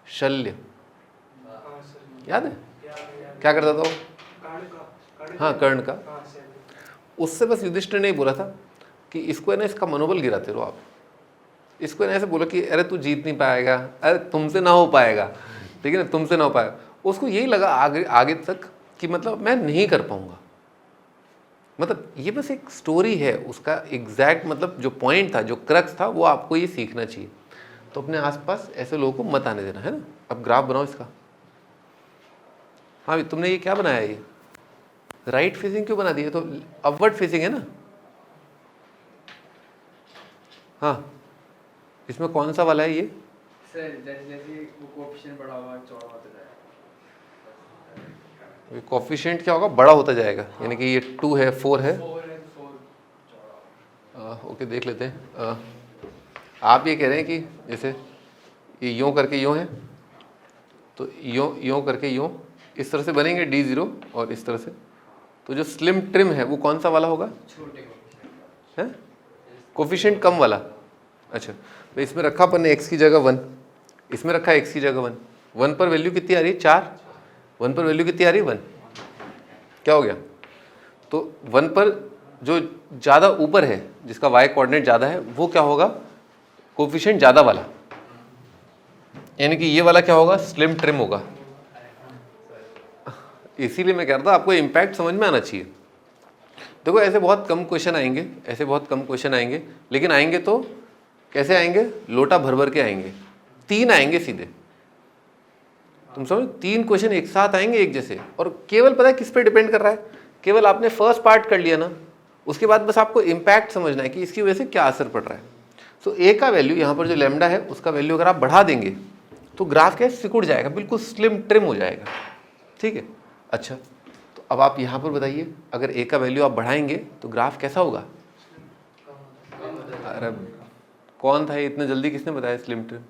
शल्य, याद है? क्या करता था वो? हाँ कर्ण का। उससे बस युधिष्ठिर ने ही बोला था कि इसको है ना, इसका मनोबल गिराते रहो आप। इसको है ना ऐसे बोलो कि अरे तू जीत नहीं पाएगा, अरे तुमसे ना हो पाएगा। ठीक है ना, तुमसे ना हो पाएगा। उसको यही लगा आगे आगे तक कि मतलब मैं नहीं कर पाऊंगा। मतलब ये बस एक स्टोरी है, उसका एग्जैक्ट मतलब जो पॉइंट था, जो क्रक्स था, वो आपको ये सीखना चाहिए। तो अपने आसपास ऐसे लोगों को मत आने देना, है ना। अब ग्राफ बनाओ इसका। हाँ तुमने ये क्या बनाया? ये राइट फेसिंग क्यों बना दिया? तो अपवर्ड फेसिंग है ना। हाँ इसमें कौन सा वाला है ये? सर जैसे वो कोएफिशिएंट बड़ा होगा चौड़ा होता जाएगा। कोएफिशिएंट क्या होगा? बड़ा होता जाएगा। हाँ। यानी कि ये 2 है, 4 है, 4 चौड़ा। ओके देख लेते हैं। आप ये कह रहे हैं कि जैसे ये यूँ करके यूँ है, तो यूँ करके यूँ इस तरह से बनेंगे D0, और इस तरह से। तो जो स्लिम ट्रिम है वो कौन सा वाला होगा? छोटे है कोएफिशिएंट कम वाला। अच्छा, तो इसमें रखा अपन ने x की जगह 1, इसमें रखा x की जगह 1। 1 पर वैल्यू कितनी आ रही है? 4। 1 पर वैल्यू कितनी आ रही है? 1। क्या हो गया? तो 1 पर जो ज़्यादा ऊपर है, जिसका y कोऑर्डिनेट ज़्यादा है, वो क्या होगा? कोएफिशिएंट ज़्यादा वाला। यानी कि ये वाला क्या होगा? स्लिम ट्रिम होगा। इसीलिए मैं कह रहा था आपको इम्पैक्ट समझ में आना चाहिए। देखो ऐसे बहुत कम क्वेश्चन आएंगे, ऐसे बहुत कम क्वेश्चन आएंगे, लेकिन आएंगे तो कैसे आएंगे? लोटा भर भर के आएंगे। 3 आएंगे सीधे, तुम समझ, 3 क्वेश्चन एक साथ आएंगे एक जैसे। और केवल पता है किस पे डिपेंड कर रहा है? केवल आपने फर्स्ट पार्ट कर लिया ना, उसके बाद बस आपको इम्पैक्ट समझना है कि इसकी वजह से क्या असर पड़ रहा है। सो ए का वैल्यू यहाँ पर जो लैम्डा है, उसका वैल्यू अगर आप बढ़ा देंगे तो ग्राफ क्या सिकुड़ जाएगा, बिल्कुल स्लिम ट्रिम हो जाएगा। ठीक है, अच्छा तो अब आप यहाँ पर बताइए, अगर ए का वैल्यू आप बढ़ाएंगे तो ग्राफ कैसा होगा? अरे कौन था ये? इतने जल्दी किसने बताया स्लिम ट्रिम?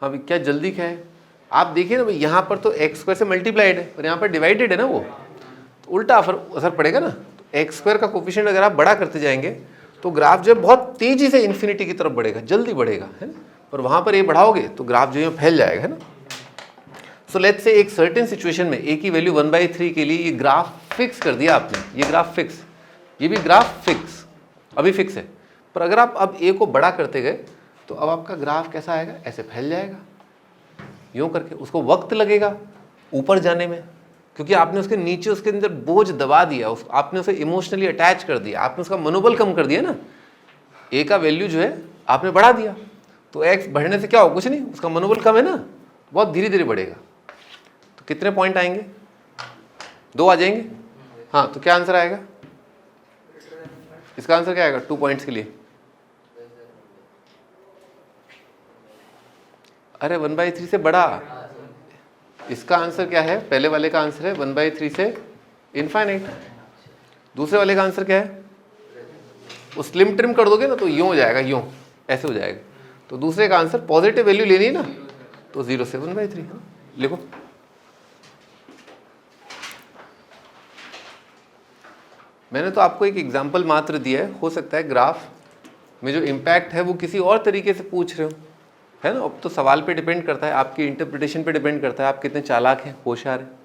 हाँ भाई क्या जल्दी क्या है? आप देखिए ना भाई, यहाँ पर तो x² से मल्टीप्लाइड है और यहाँ पर डिवाइडेड है ना, वो तो उल्टा असर पड़ेगा ना। तो x² का कोफिशिएंट अगर आप बड़ा करते जाएंगे तो ग्राफ जो है बहुत तेजी से इन्फिनिटी की तरफ बढ़ेगा, जल्दी बढ़ेगा, है ना। पर वहाँ पर ये बढ़ाओगे तो ग्राफ जो है फैल जाएगा, है ना। सो लेट्स से एक सर्टेन सिचुएशन में ए की वैल्यू 1/3 के लिए ये ग्राफ फिक्स कर दिया आपने, ये ग्राफ फिक्स, ये भी ग्राफ फिक्स, अभी फिक्स है। पर अगर आप अब ए को बड़ा करते गए तो अब आपका ग्राफ कैसा आएगा, ऐसे फैल जाएगा यूँ करके। उसको वक्त लगेगा ऊपर जाने में, क्योंकि आपने उसके नीचे उसके अंदर बोझ दबा दिया, आपने उसे इमोशनली अटैच कर दिया, आपने उसका मनोबल कम कर दिया ना। ए का वैल्यू जो है आपने बढ़ा दिया, तो एक्स बढ़ने से क्या हो, कुछ नहीं, उसका मनोबल कम है ना, बहुत धीरे धीरे बढ़ेगा। तो कितने पॉइंट आएंगे, 2 आ जाएंगे। हाँ, तो क्या आंसर आएगा, इसका आंसर क्या आएगा 2 पॉइंट्स के लिए। अरे 1/3 से बड़ा, इसका आंसर क्या है, पहले वाले का आंसर है 1/3 से इनफाइनाइट। दूसरे वाले का आंसर क्या है, वो स्लिम ट्रिम कर दोगे ना तो यूँ हो जाएगा, यूँ ऐसे हो जाएगा। तो दूसरे का आंसर पॉजिटिव वैल्यू लेनी है ना, तो 0 से 1/3 लिखो। मैंने तो आपको एक एग्जाम्पल मात्र दिया है, हो सकता है ग्राफ में जो इम्पैक्ट है वो किसी और तरीके से पूछ रहे हो, है ना। अब तो सवाल पे डिपेंड करता है, आपकी इंटरप्रिटेशन पे डिपेंड करता है, आप कितने चालाक हैं, होशियार हैं।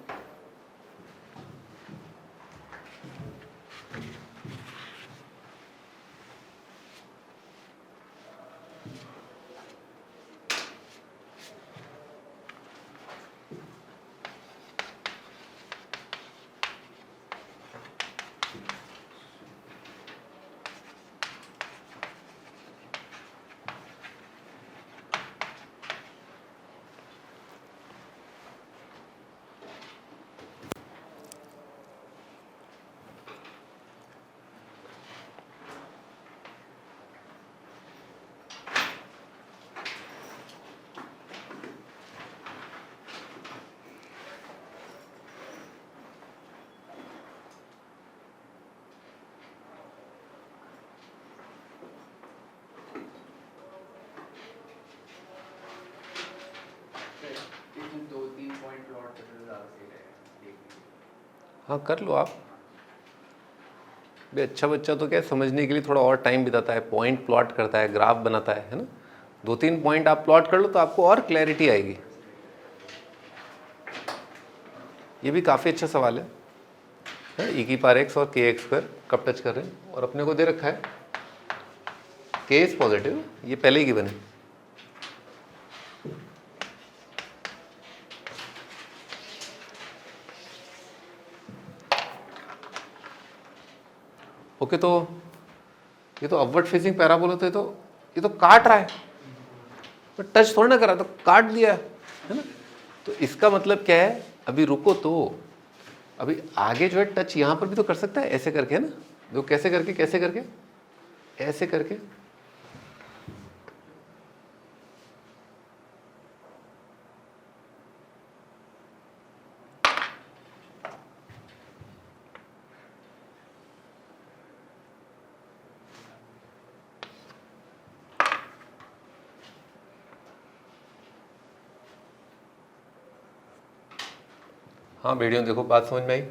इसमें 2-3 पॉइंट प्लॉट करने से ज़्यादा सही रहेगा, देख लीजिए। हाँ कर लो आप भी। अच्छा बच्चा तो क्या समझने के लिए थोड़ा और टाइम बिताता है, पॉइंट प्लॉट करता है, ग्राफ बनाता है ना। 2-3 पॉइंट आप प्लॉट कर लो तो आपको और क्लैरिटी आएगी। ये भी काफ़ी अच्छा सवाल है, e⁻x और kx² कब टच कर रहे हैं, और अपने को दे रखा है k इज पॉजिटिव, ये पहले ही गिवन है। ओके, तो ये तो अपवर्ड फेसिंग पैराबोला, तो ये तो काट रहा है, तो टच थोड़ा ना करा, तो काट दिया है ना। तो इसका मतलब क्या है, अभी रुको, तो अभी आगे जो है टच यहाँ पर भी तो कर सकता है, ऐसे करके, है ना। जो कैसे करके, कैसे करके, ऐसे करके, हाँ वीडियो देखो, बात समझ में आई।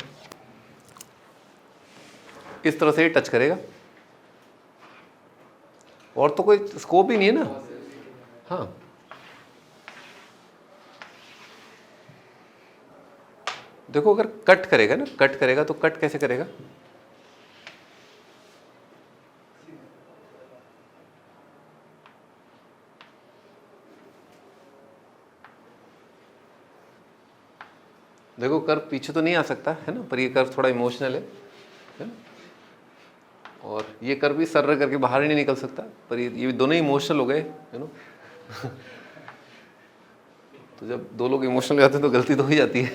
इस तरह से ही टच करेगा, और तो कोई स्कोप ही नहीं है ना। हाँ, देखो अगर कट करेगा ना, कट करेगा तो कट कैसे करेगा, देखो कर्व पीछे तो नहीं आ सकता है ना, पर ये कर्व थोड़ा इमोशनल है ना। और ये कर्व भी सर्र करके बाहर ही नहीं निकल सकता, पर ये दोनों ही इमोशनल हो गए, यू नो। तो जब दो लोग इमोशनल हो जाते हैं तो गलती तो हो ही जाती है।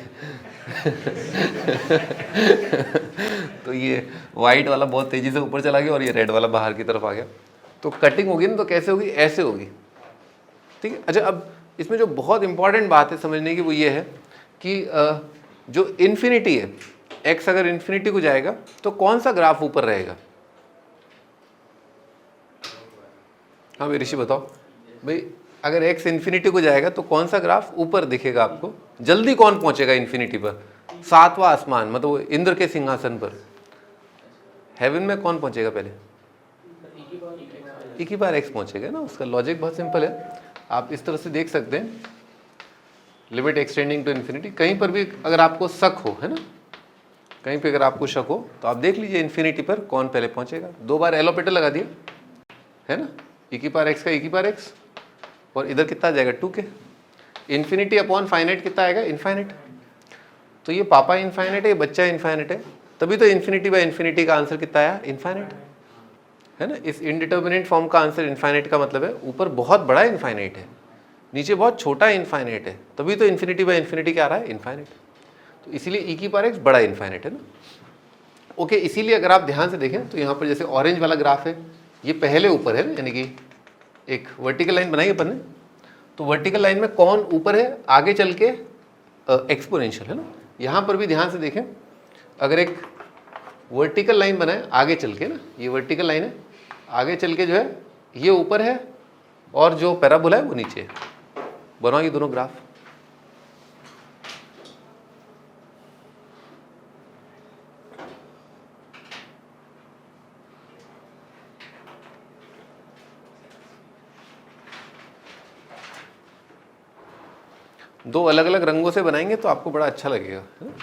तो ये वाइट वाला बहुत तेजी से ऊपर चला गया और ये रेड वाला बाहर की तरफ आ गया। तो कटिंग होगी ना, तो कैसे होगी, ऐसे होगी, ठीक है। अच्छा, अब इसमें जो बहुत इंपॉर्टेंट बात है समझने की वो ये है कि जो इन्फिनिटी है, x अगर इन्फिनिटी को जाएगा तो कौन सा ग्राफ ऊपर रहेगा। हाँ भाई ऋषि बताओ भाई, अगर x इन्फिनिटी को जाएगा तो कौन सा ग्राफ ऊपर दिखेगा आपको, जल्दी कौन पहुंचेगा इन्फिनिटी पर, 7वां आसमान, मतलब इंद्र के सिंहासन पर, हेवन में कौन पहुंचेगा पहले, e की पावर x पहुंचेगा ना। उसका लॉजिक बहुत सिंपल है, आप इस तरह से देख सकते हैं, लिमिट एक्सटेंडिंग टू इन्फिनिटी। कहीं पर भी अगर आपको शक हो, है ना, कहीं पे अगर आपको शक हो तो आप देख लीजिए इन्फिनिटी पर कौन पहले पहुंचेगा। 2 बार एलोपेटर लगा दिया, है ना, e की पावर x का e की पावर x, और इधर कितना आ जाएगा 2k। इन्फिनिटी अपॉन फाइनाइट कितना आएगा, इनफाइनाइट। तो ये पापा इनफाइनाइट है, ये बच्चा इनफाइनाइट है, तभी तो इन्फिनिटी बाय इन्फिनिटी का आंसर कितना आया, इनफाइनाइट, है ना। इस इनडिटर्मिनेट फॉर्म का आंसर इनफाइनाइट का मतलब है ऊपर बहुत बड़ा इनफाइनाइट है, नीचे बहुत छोटा इनफाइनाइट है, तभी तो इन्फिनिटी बाय इन्फिनिटी क्या आ रहा है, इनफाइनाइट। तो इसीलिए ई की पावर एक्स बड़ा इनफाइनाइट है ना। ओके, इसीलिए अगर आप ध्यान से देखें तो यहाँ पर जैसे ऑरेंज वाला ग्राफ है, ये पहले ऊपर है ना, यानी कि एक वर्टिकल लाइन बनाई अपन ने, तो वर्टिकल लाइन में कौन ऊपर है, आगे चल के एक्सपोनेंशियल, है ना। यहाँ पर भी ध्यान से देखें, अगर एक वर्टिकल लाइन बनाए आगे चल के ना, ये वर्टिकल लाइन है, आगे चल के जो है ये ऊपर है और जो पैराबोला है वो नीचे है। बनाओ ये दोनों ग्राफ। दो अलग अलग रंगों से बनाएंगे तो आपको बड़ा अच्छा लगेगा, है ना।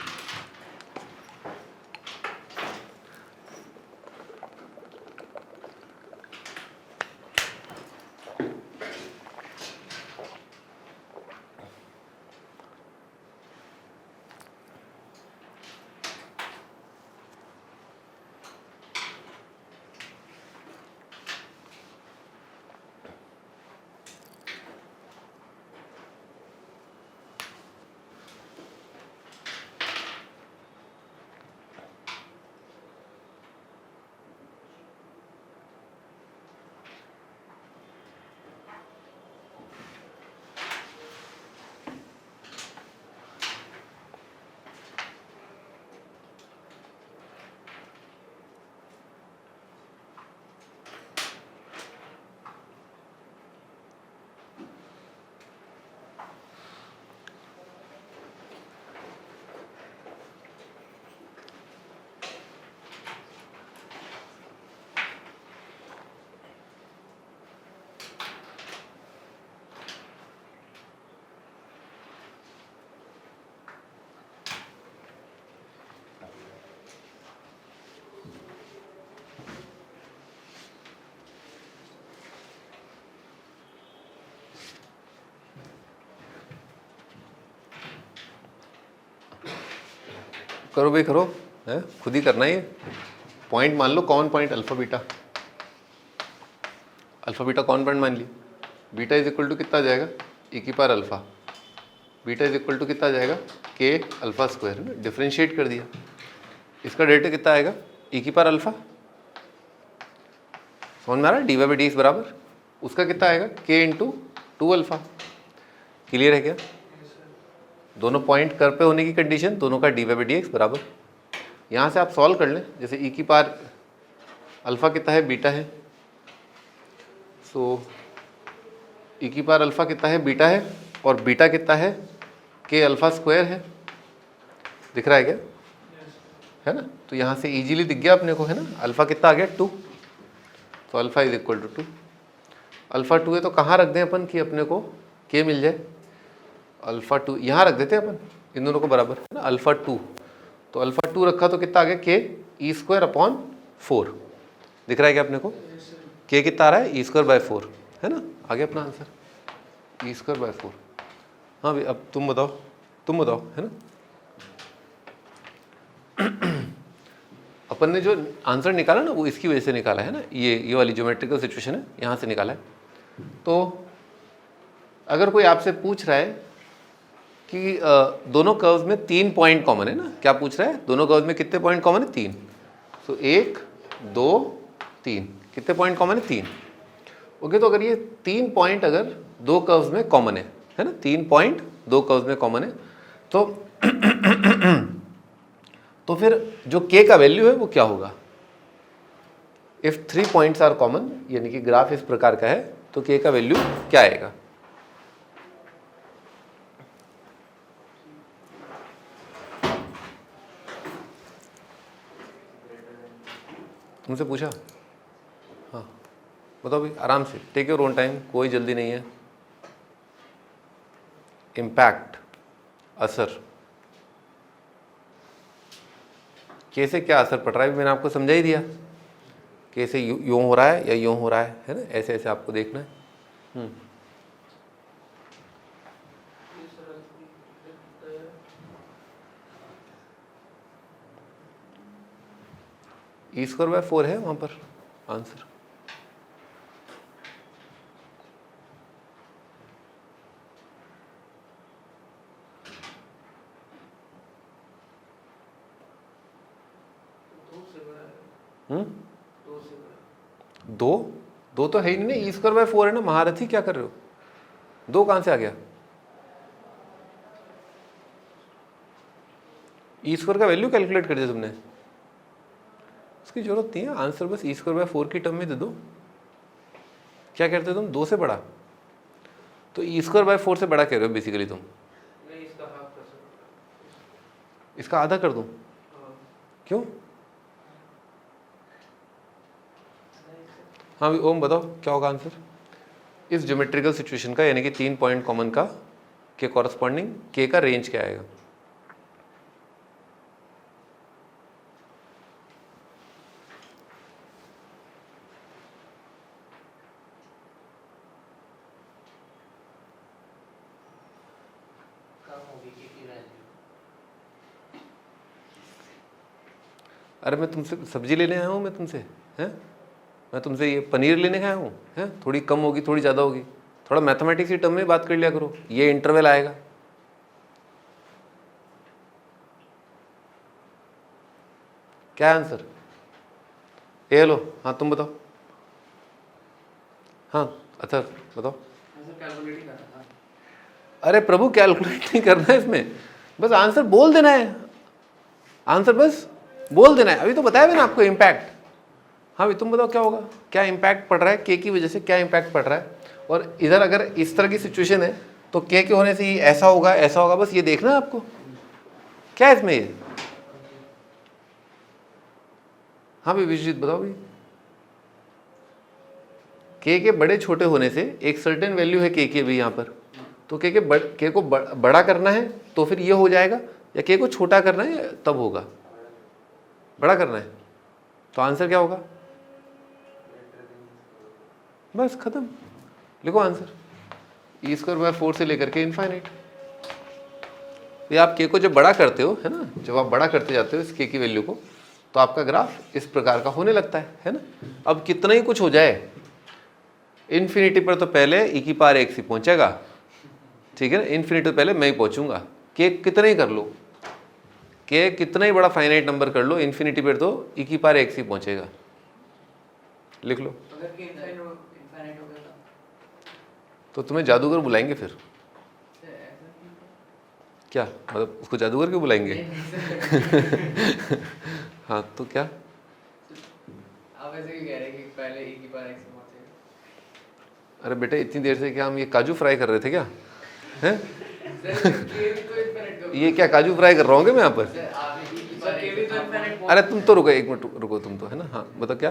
करो भाई करो, है खुद ही करना है ये। पॉइंट मान लो, कौन point, alpha beta. Alpha beta कौन पॉइंट मान ली, बीटा इज इक्वल टू कितना आ जाएगा, ई की power alpha. Beta is equal to कितना आ जाएगा, के अल्फा स्क्वायर, है ना। डिफ्रेंशिएट कर दिया, इसका डेरिवेटिव कितना आएगा, ई की पावर अल्फा। समझ में आ रहा है, d Y by D x बराबर उसका कितना आएगा, के इंटू 2 अल्फा। क्लियर है क्या। दोनों पॉइंट कर पे होने की कंडीशन, दोनों का d Y by D x बराबर। यहाँ से आप सॉल्व कर लें, जैसे ई की पावर अल्फा कितना है, बीटा है, सो ई की पावर अल्फा कितना है, बीटा है, और बीटा कितना है, के अल्फा स्क्वायर है। दिख रहा है क्या, है ना। तो यहाँ से इजीली दिख गया अपने को, है ना। अल्फा कितना आ गया, 2, तो alpha is equal to 2। Alpha 2 है तो कहाँ रख दें अपन कि अपने को के मिल जाए, अल्फा 2 यहाँ रख देते हैं अपन, इन दोनों को बराबर, है ना। अल्फा 2, तो अल्फा 2 रखा तो कितना आ गया, के ई स्क्वायर अपॉन 4। दिख रहा है क्या अपने को, के कितना आ रहा है, ई स्क्वायर बाय 4, है ना। आ गया अपना आंसर, ई स्क्वायर बाय 4। हाँ भाई अब तुम बताओ, है ना। अपन ने जो आंसर निकाला ना वो इसकी वजह से निकाला है ना, ये वाली ज्योमेट्रिकल सिचुएशन है, यहाँ से निकाला है। तो अगर कोई आपसे पूछ रहा है कि दोनों कर्व्स में 3 पॉइंट कॉमन है ना, क्या पूछ रहा है, दोनों कर्व्स में कितने पॉइंट कॉमन है, 3। तो 1 2 3, कितने पॉइंट कॉमन है, 3। ओके, तो अगर ये 3 पॉइंट अगर 2 कर्व्स में कॉमन है ना, 3 पॉइंट 2 कर्व्स में कॉमन है, तो फिर जो k का वैल्यू है वो क्या होगा। इफ 3 पॉइंट्स आर कॉमन, यानी कि ग्राफ इस प्रकार का है, तो k का वैल्यू क्या आएगा। तुमसे पूछा, हाँ बताओ भाई आराम से, टेक योर ओन टाइम, कोई जल्दी नहीं है। इम्पैक्ट, असर, कैसे क्या असर पड़ रहा है मैंने आपको समझा ही दिया। कैसे यूं हो रहा है या यूं हो रहा है ना, ऐसे ऐसे आपको देखना है। ई स्क्वायर बाय 4 है वहां पर आंसर। दो दो तो है ही नहीं ना, ई स्क्वायर बाय 4 है ना। महारथी क्या कर रहे हो, दो कहां से आ गया? ई स्क्वायर का वैल्यू कैलकुलेट कर दिया तुमने, उसकी जरूरत नहीं है। आंसर बस ई स्क्वायर बाय 4 की टर्म में दे दो। क्या कहते हो तुम, दो से बड़ा? तो ई स्क्वायर बाय 4 से बड़ा कह रहे हो बेसिकली तुम। नहीं, इसका हाफ कर सकते इसका आधा कर दूं? क्यों? हाँ भी ओम बताओ क्या होगा आंसर इस ज्योमेट्रिकल सिचुएशन का, यानी कि 3 पॉइंट कॉमन का के कॉरस्पॉन्डिंग के का रेंज क्या आएगा? अरे मैं तुमसे सब्जी लेने आया हूँ, मैं तुमसे हैं, मैं तुमसे ये पनीर लेने आया हूँ हैं, थोड़ी कम होगी थोड़ी ज़्यादा होगी, थोड़ा मैथमेटिक्स की टर्म में बात कर लिया करो। ये इंटरवल आएगा, क्या आंसर? ए लो, हाँ तुम बताओ। हाँ अच्छा बताओ। कैलकुलेट ही करना था। अरे प्रभु कैलकुलेट नहीं करना है इसमें, बस आंसर बोल देना है। आंसर बस बोल देना है। अभी तो बताया मैंने आपको इम्पैक्ट। हाँ भाई तुम बताओ क्या होगा, क्या इम्पैक्ट पड़ रहा है के की वजह से, क्या इम्पैक्ट पड़ रहा है। और इधर अगर इस तरह की सिचुएशन है तो के होने से ही ऐसा होगा ऐसा होगा, बस ये देखना है आपको। क्या है इसमें ये? हाँ भाई विश्वजीत बताओ भाई। के बड़े छोटे होने से एक सर्टेन वैल्यू है के भी यहाँ पर, तो के को बड़ा करना है तो फिर ये हो जाएगा, या के को छोटा करना है तब होगा। बड़ा करना है तो आंसर क्या होगा? बस खत्म, लिखो आंसर ई स्क्वायर बाय 4 से लेकर के इनफाइनाइट। ये आप के को जब बड़ा करते हो है ना, जब आप बड़ा करते जाते हो इस के की वैल्यू को, तो आपका ग्राफ इस प्रकार का होने लगता है ना। अब कितना ही कुछ हो जाए, इन्फिनिटी पर तो पहले ई की पावर एक्स ही पहुंचेगा, ठीक है ना। इन्फिनिटी तो पहले मैं ही पहुंचूंगा। के कितना ही कर लो, के कितना ही बड़ा फाइनाइट नंबर कर लो, इन्फिनिटी पर तो ई की पावर एक्स ही पहुंचेगा। लिख लो। अगर के इनफाइनाइट हो गया तो तुम्हें जादूगर बुलाएंगे फिर। तो ऐसा क्या मतलब, उसको जादूगर क्यों बुलाएंगे? हाँ तो क्या आप ऐसे क्यों कह रहे हैं कि पहले ई की पावर एक्स पहुंचेगा? अरे बेटे इतनी देर से क्या हम ये काजू फ्राई कर रहे थे क्या हैं? सर के भी तो इनफाइनाइट हो ये क्या काजू फ्राई कर रहा हूँ मैं यहाँ पर? सर आप ई की पावर के भी तो इनफाइनाइट अरे तुम तो रुको, एक मिनट रुको तुम तो, है ना। हाँ बताओ क्या।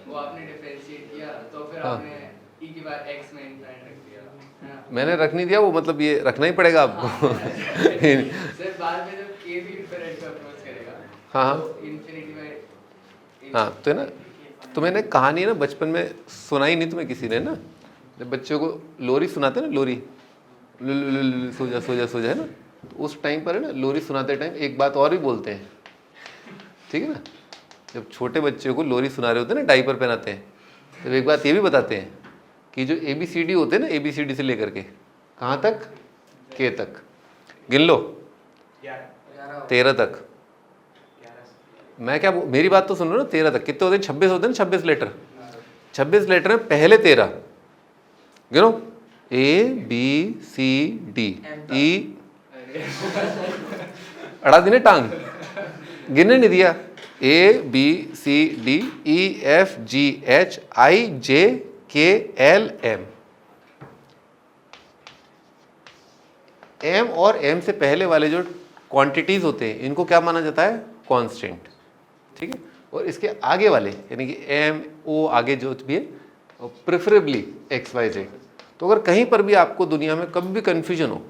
वो आपने डिफरेंशिएट किया तो फिर हाँ। आपने ई की पावर एक्स में इनफाइनाइट रख दिया है ना। मैंने रख नहीं दिया वो, मतलब ये रखना ही पड़ेगा आपको। सर बाद में जब के भी इनफाइनाइट को अप्रोच करेगा हाँ हाँ तो इन्फिनिटी में हाँ तो है ना, तुम्हें ना कहानी ना बचपन में सुनाई नहीं तुम्हें किसी ने ना, जब बच्चों को लोरी सुनाते ना, लोरी सो जा सो जा सो जा, है ना, तो उस टाइम पर है ना लोरी सुनाते टाइम एक बात और भी बोलते हैं, ठीक है ना। जब छोटे बच्चों को लोरी सुना रहे होते हैं ना, डायपर पहनाते हैं, तो एक बात ये भी बताते हैं कि जो ABCD होते हैं ना, ABCD से लेकर के कहाँ तक, के तक गिन लो, 13 तक। मैं क्या मेरी बात तो सुन लो ना, 13 तक कितने होते हैं, 26 होते हैं ना, 26 लेटर। 26 लेटर में पहले 13 गिनो, ABCD E, अड़ा दी ना टांग, गिनने नहीं दिया। ABCDEFGHIJKLM। M और M से पहले वाले जो क्वांटिटीज होते हैं इनको क्या माना जाता है, कांस्टेंट, ठीक है। और इसके आगे वाले यानी कि M O आगे जो भी है और प्रेफरेबली एक्स वाई जेड। तो अगर कहीं पर भी आपको दुनिया में कभी भी कन्फ्यूजन हो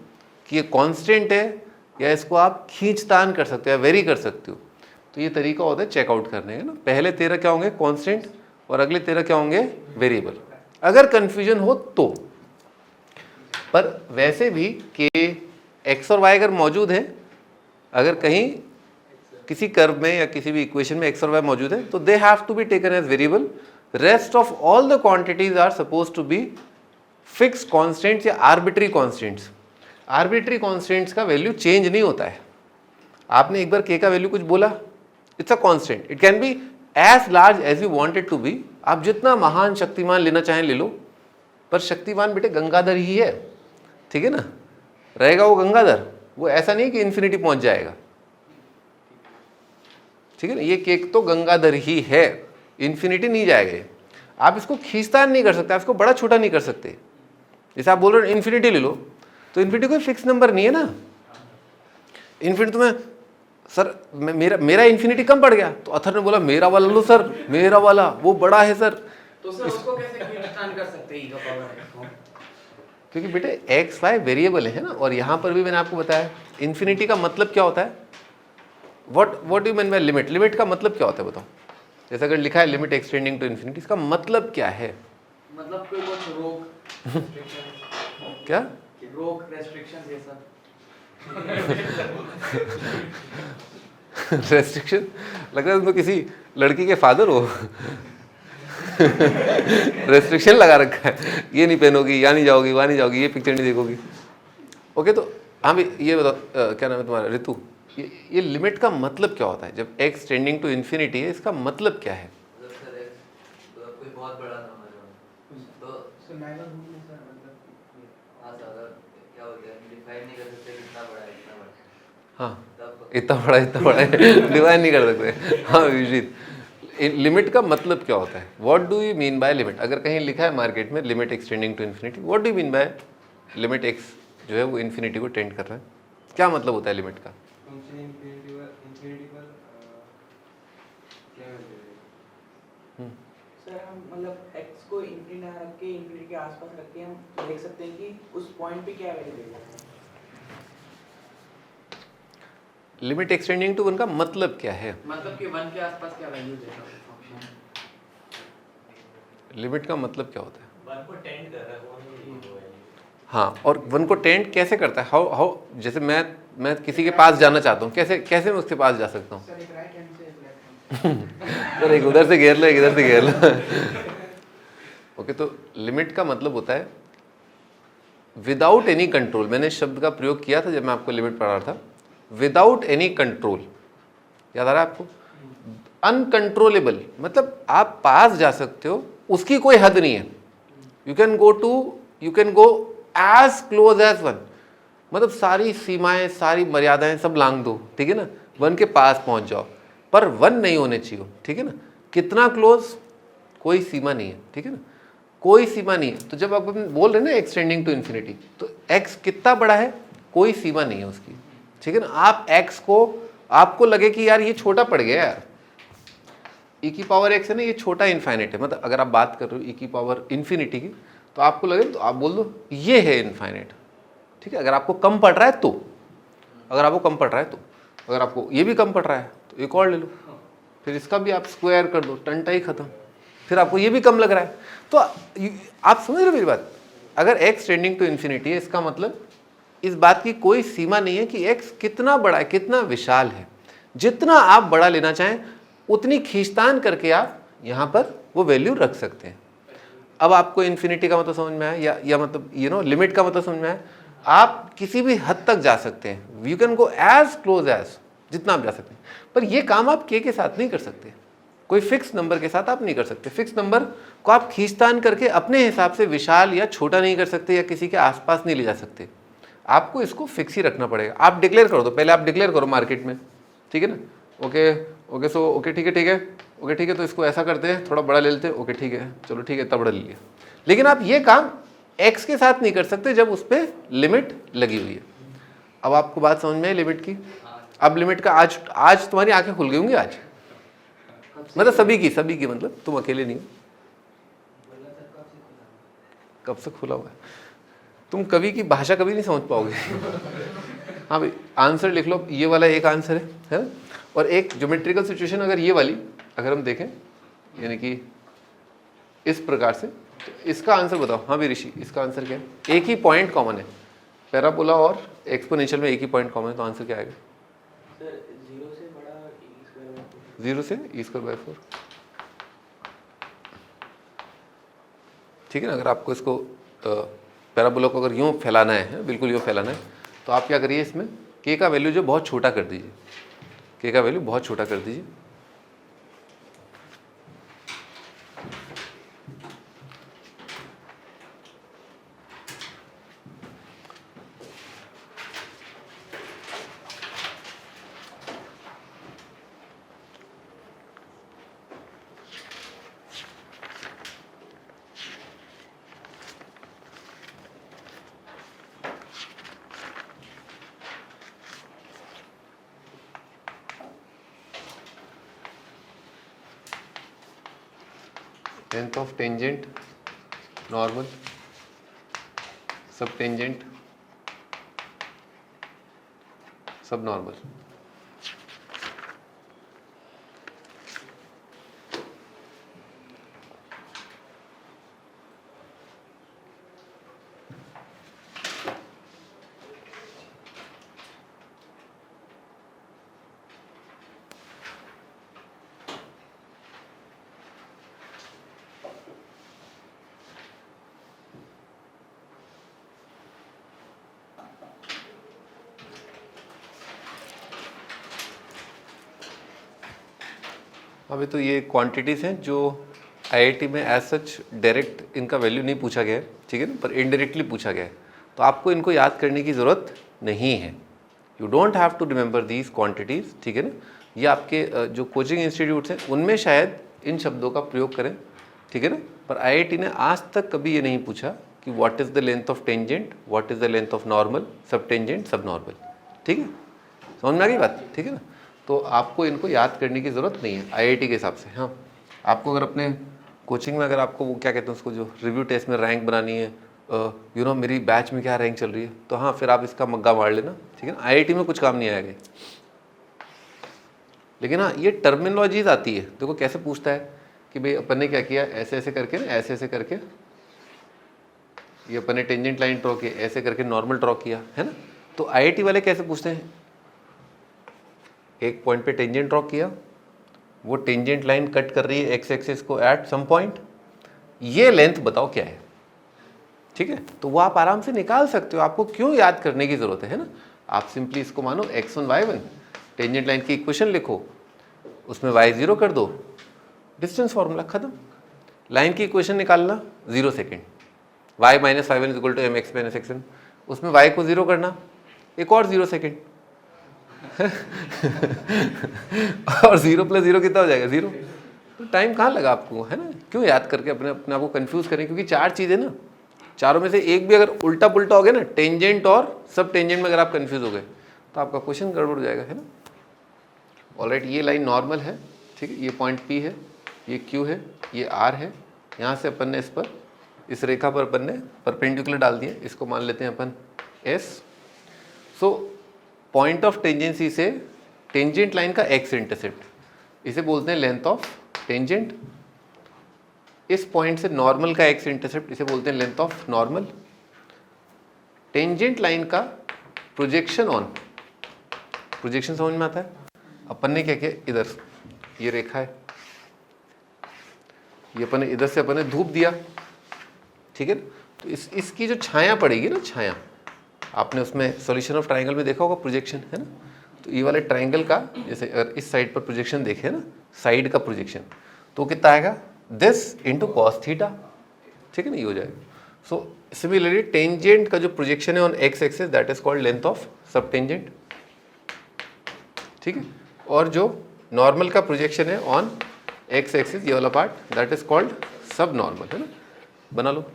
कि ये कांस्टेंट है या इसको आप खींचतान कर सकते हो या वेरी कर सकते हो, तो ये तरीका होता है चेकआउट करने का ना। पहले 13 क्या होंगे कांस्टेंट और अगले 13 क्या होंगे वेरिएबल, अगर कन्फ्यूजन हो तो। पर वैसे भी कि एक्स और वाई अगर मौजूद है, अगर कहीं किसी कर्व में या किसी भी इक्वेशन में एक्स और वाई मौजूद है, तो they have to be taken as variable. Rest of all the quantities are suppose to be fix constants या आर्बिट्री कॉन्स्टेंट्स। आर्बिट्री कॉन्स्टेंट्स का वैल्यू चेंज नहीं होता है। आपने एक बार के का वैल्यू कुछ बोला, it's a constant, it can be as large as you want it to be. आप जितना महान शक्तिमान लेना चाहें ले लो, पर शक्तिमान बेटे गंगाधर ही है, ठीक है ना, रहेगा वो गंगाधर, वो ऐसा नहीं कि इन्फिनिटी पहुंच जाएगा, ठीक है ना। ये केक तो गंगाधर ही है, इन्फिनिटी नहीं जाएगा ये। आप इसको खींचतान नहीं कर सकते, आप इसको बड़ा छोटा नहीं कर सकते। जैसे आप बोल रहे हो इन्फिनिटी ले लो, तो इन्फिनिटी कोई फिक्स नंबर नहीं है ना। इन्फिनिटी तो मैं सर मेरा इन्फिनिटी कम पड़ गया, तो अथर ने बोला मेरा वाला लो सर, मेरा वाला वो बड़ा है सर। तो सर उसको कैसे खींचतान कर सकते हैं e का पावर x को? क्योंकि बेटे एक्स वाई वेरिएबल है ना, और यहाँ पर भी मैंने आपको बताया इन्फिनिटी का मतलब क्या होता है। What you mean by limit, limit का मतलब क्या होता है बताओ। जैसे अगर लिखा है लिमिट एक्सटेंडिंग टू इन्फिनिटी, इसका मतलब क्या है? मतलब कोई कुछ रोक क्या रोक रेस्ट्रिक्शन जैसा। रेस्ट्रिक्शन लग रहा है तुम तो किसी लड़की के फादर हो। रेस्ट्रिक्शन लगा रखा है, ये नहीं पहनोगी, यहाँ नहीं जाओगी, वहाँ नहीं जाओगी, ये पिक्चर नहीं देखोगी। ओके, तो हाँ भाई ये बताओ क्या नाम है तुम्हारा, ऋतु, ये लिमिट का मतलब क्या होता है? जब एक्स टेंडिंग टू इन्फिनिटी है, इसका मतलब क्या है? कोई बहुत बड़ा नंबर हो तो क्या होता है, डिफाइन नहीं कर सकते कितना बड़ा है, इतना बड़ा। हाँ इतना बड़ा है, डिवाइन नहीं कर सकते। हाँ विजित, लिमिट का मतलब क्या होता है? What do you mean by limit? अगर कहीं लिखा है मार्केट में limit extending to infinity, what do you mean by limit x जो है वो इन्फिनिटी को टेंड कर रहा है, क्या मतलब होता है लिमिट का? सर हम मतलब x को इन्फिनिटी ना रख के इन्फिनिटी के आसपास रख के हम देख सकते हैं कि उस पॉइंट पे क्या वैल्यू देगा। लिमिट एक्सटेंडिंग टू 1 का मतलब क्या है? मतलब कि 1 के आसपास क्या वैल्यू देगा फंक्शन। लिमिट का मतलब क्या होता है? 1 को टेंड कर रहा है। हाँ, और 1 को टेंड कैसे करता है? हाउ जैसे मैं किसी के पास जाना चाहता हूँ, कैसे मैं उसके पास जा सकता हूँ? सर एक राइट हैंड से लेफ्ट हैंड। सर एक उधर से घेर लो, एक इधर से घेर लो। ओके, तो लिमिट का मतलब होता है विदाउट एनी कंट्रोल। मैंने इस शब्द का प्रयोग किया था जब मैं आपको लिमिट पढ़ा रहा था, विदाउट एनी कंट्रोल, याद आ रहा है आपको? अनकंट्रोलेबल, मतलब आप पास जा सकते हो, उसकी कोई हद नहीं है। You can go as close as 1, मतलब सारी सीमाएं सारी मर्यादाएं सब लांघ दो, ठीक है ना, 1 के पास पहुंच जाओ, पर 1 नहीं होने चाहिए, ठीक है ना। कितना क्लोज, कोई सीमा नहीं है, ठीक है ना, कोई सीमा नहीं है। तो जब आप बोल रहे हैं ना एक्सटेंडिंग टू इन्फिनिटी, तो x कितना बड़ा है, कोई सीमा नहीं है उसकी, ठीक है ना। आप x को, आपको लगे कि यार ये छोटा पड़ गया यार, e की पावर x है ना, ये छोटा इनफाइनाइट है, मतलब अगर आप बात कर रहे हो e की पावर इन्फिनिटी की, तो आपको लगे तो आप बोल दो ये है इनफाइनाइट, ठीक है। अगर आपको कम पड़ रहा है तो, अगर आपको कम पड़ रहा है तो, अगर आपको ये भी कम पड़ रहा है तो एक और ले लो, फिर इसका भी आप स्क्वायर कर दो, टंटा ही खत्म। फिर आपको ये भी कम लग रहा है, तो आप समझ रहे हो मेरी बात? अगर x टेंडिंग टू इन्फिनिटी है, इसका मतलब इस बात की कोई सीमा नहीं है कि x कितना बड़ा है, कितना विशाल है। जितना आप बड़ा लेना चाहें उतनी खींचतान करके आप यहाँ पर वो वैल्यू रख सकते हैं। अब आपको इन्फिनिटी का मतलब समझ में आया, या मतलब लिमिट का मतलब समझ में आया? आप किसी भी हद तक जा सकते हैं, you can go as close as, जितना आप जा सकते हैं। पर ये काम आप के साथ नहीं कर सकते, कोई फिक्स नंबर के साथ आप नहीं कर सकते। फिक्स नंबर को आप खींचतान करके अपने हिसाब से विशाल या छोटा नहीं कर सकते, या किसी के आसपास नहीं ले जा सकते। आपको इसको फिक्स ही रखना पड़ेगा। आप डिक्लेयर कर दो, पहले आप डिक्लेयर करो मार्केट में, ठीक है ना। ओके सो ओके ठीक है, तो इसको ऐसा करते हैं, थोड़ा बड़ा ले लेते हैं, ओके ठीक है, चलो ठीक है, इतना बड़ा ले लिया। लेकिन आप ये काम x के साथ नहीं कर सकते जब उस पर लिमिट लगी हुई है। अब आपको बात समझ में है लिमिट की? अब लिमिट का आज तुम्हारी आंखें खुल गई होंगी आज, मतलब सभी की, मतलब तुम अकेले नहीं हो। कब से खुला हुआ है, तुम कवि की भाषा कभी नहीं समझ पाओगे। हाँ भाई आंसर लिख लो, ये वाला एक आंसर है ना। और एक ज्योमेट्रिकल सिचुएशन अगर ये वाली अगर हम देखें, यानी कि इस प्रकार से, तो इसका आंसर बताओ। हाँ भाई ऋषि, इसका आंसर क्या है? एक ही पॉइंट कॉमन है, पैराबोला और एक्सपोनेंशियल में एक ही पॉइंट कॉमन है, तो आंसर क्या आएगा? सर 0 से बड़ा e² 0 से e²/4। ठीक है ना। अगर आपको इसको पैराबोला को अगर यूँ फैलाना है, बिल्कुल यूँ फैलाना है, तो आप क्या करिए, इसमें k का वैल्यू जो बहुत छोटा कर दीजिए, k का वैल्यू बहुत छोटा कर दीजिए। लेंथ ऑफ टेंजेंट नॉर्मल, सब टेंजेंट सब नॉर्मल। अभी तो ये क्वांटिटीज़ हैं जो आईआईटी में एज सच डायरेक्ट इनका वैल्यू नहीं पूछा गया है, ठीक है ना, पर इनडायरेक्टली पूछा गया है, तो आपको इनको याद करने की ज़रूरत नहीं है। You don't have to remember these quantities, ठीक है ना। ये आपके जो कोचिंग इंस्टीट्यूट्स हैं उनमें शायद इन शब्दों का प्रयोग करें, ठीक है ना, पर आईआईटी ने आज तक कभी ये नहीं पूछा कि what is the length of tangent, what is the length of normal, सब टेंजेंट सब नॉर्मल, ठीक है, समझ में आ गई बात, ठीक है ना। तो आपको इनको याद करने की ज़रूरत नहीं है आईआईटी के हिसाब से। हाँ, आपको अगर अपने कोचिंग में अगर आपको वो क्या कहते हैं उसको, जो रिव्यू टेस्ट में रैंक बनानी है, यू नो मेरी बैच में क्या रैंक चल रही है, तो हाँ फिर आप इसका मग्गा मार लेना, ठीक है ना। आईआईटी में कुछ काम नहीं आएगा। लेकिन हाँ ये टर्मिनोलॉजीज आती है, देखो कैसे पूछता है कि भाई अपन ने क्या किया, ऐसे ऐसे करके ना, ऐसे ऐसे करके ये अपन ने टेंजेंट लाइन ड्रॉ की, ऐसे करके नॉर्मल ड्रॉ किया, है ना। तो आईआईटी वाले कैसे पूछते हैं, एक पॉइंट पे टेंजेंट ड्रॉ किया, वो टेंजेंट लाइन कट कर रही है एक्स एक्सिस को एट सम पॉइंट, ये लेंथ बताओ क्या है, ठीक है। तो वो आप आराम से निकाल सकते हो, आपको क्यों याद करने की जरूरत है ना। आप सिंपली इसको मानो x1 y1, टेंजेंट लाइन की इक्वेशन लिखो, उसमें y0 कर दो, डिस्टेंस फॉर्मूला खत्म। लाइन की इक्वेशन निकालना 0 second, y minus y1 is equal to m x minus x, उसमें y को 0 करना, एक और 0 सेकेंड और 0 + 0 कितना हो जाएगा, 0। तो टाइम कहाँ लगा आपको, है ना। क्यों याद करके अपने अपने आप को कंफ्यूज करें, क्योंकि चार चीज़ें ना, चारों में से एक भी अगर उल्टा पुल्टा हो गया ना, टेंजेंट और सब टेंजेंट में अगर आप कंफ्यूज हो गए तो आपका क्वेश्चन गड़बड़ हो जाएगा, है ना। ऑलराइट, ये लाइन नॉर्मल है, ठीक है, ये पॉइंट P है, ये Q है, ये R है। यहाँ से अपन ने इस पर, इस रेखा पर अपन ने परपेंडिकुलर डाल दिए, इसको मान लेते हैं अपन S। So point of tangency से टेंजेंट लाइन का एक्स इंटरसेप्ट, इसे बोलते हैं लेंथ ऑफ टेंजेंट। इस पॉइंट से नॉर्मल का एक्स इंटरसेप्ट, इसे बोलते हैं length of normal. Tangent line का प्रोजेक्शन ऑन, प्रोजेक्शन समझ में आता है। अपन ने क्या किया, इधर ये रेखा है, ये अपन ने इधर से अपन ने धूप दिया, ठीक है। तो इसकी जो छाया पड़ेगी ना, छाया, आपने उसमें सॉल्यूशन ऑफ ट्राइंगल में देखा होगा प्रोजेक्शन, है ना। तो ये वाले ट्राइंगल का, जैसे अगर इस साइड पर प्रोजेक्शन देखे ना, साइड का प्रोजेक्शन, तो कितना आएगा, दिस इंटू कॉस थीटा, ठीक है ना, ये हो जाएगा। सो सिमिलरली टेंजेंट का जो प्रोजेक्शन है on x axis, that is called length of सब टेंजेंट, ठीक है। और जो नॉर्मल का प्रोजेक्शन है ऑन एक्स एक्सिस, ये वाला पार्ट, दैट इज कॉल्ड सब नॉर्मल, है ना। बना लो।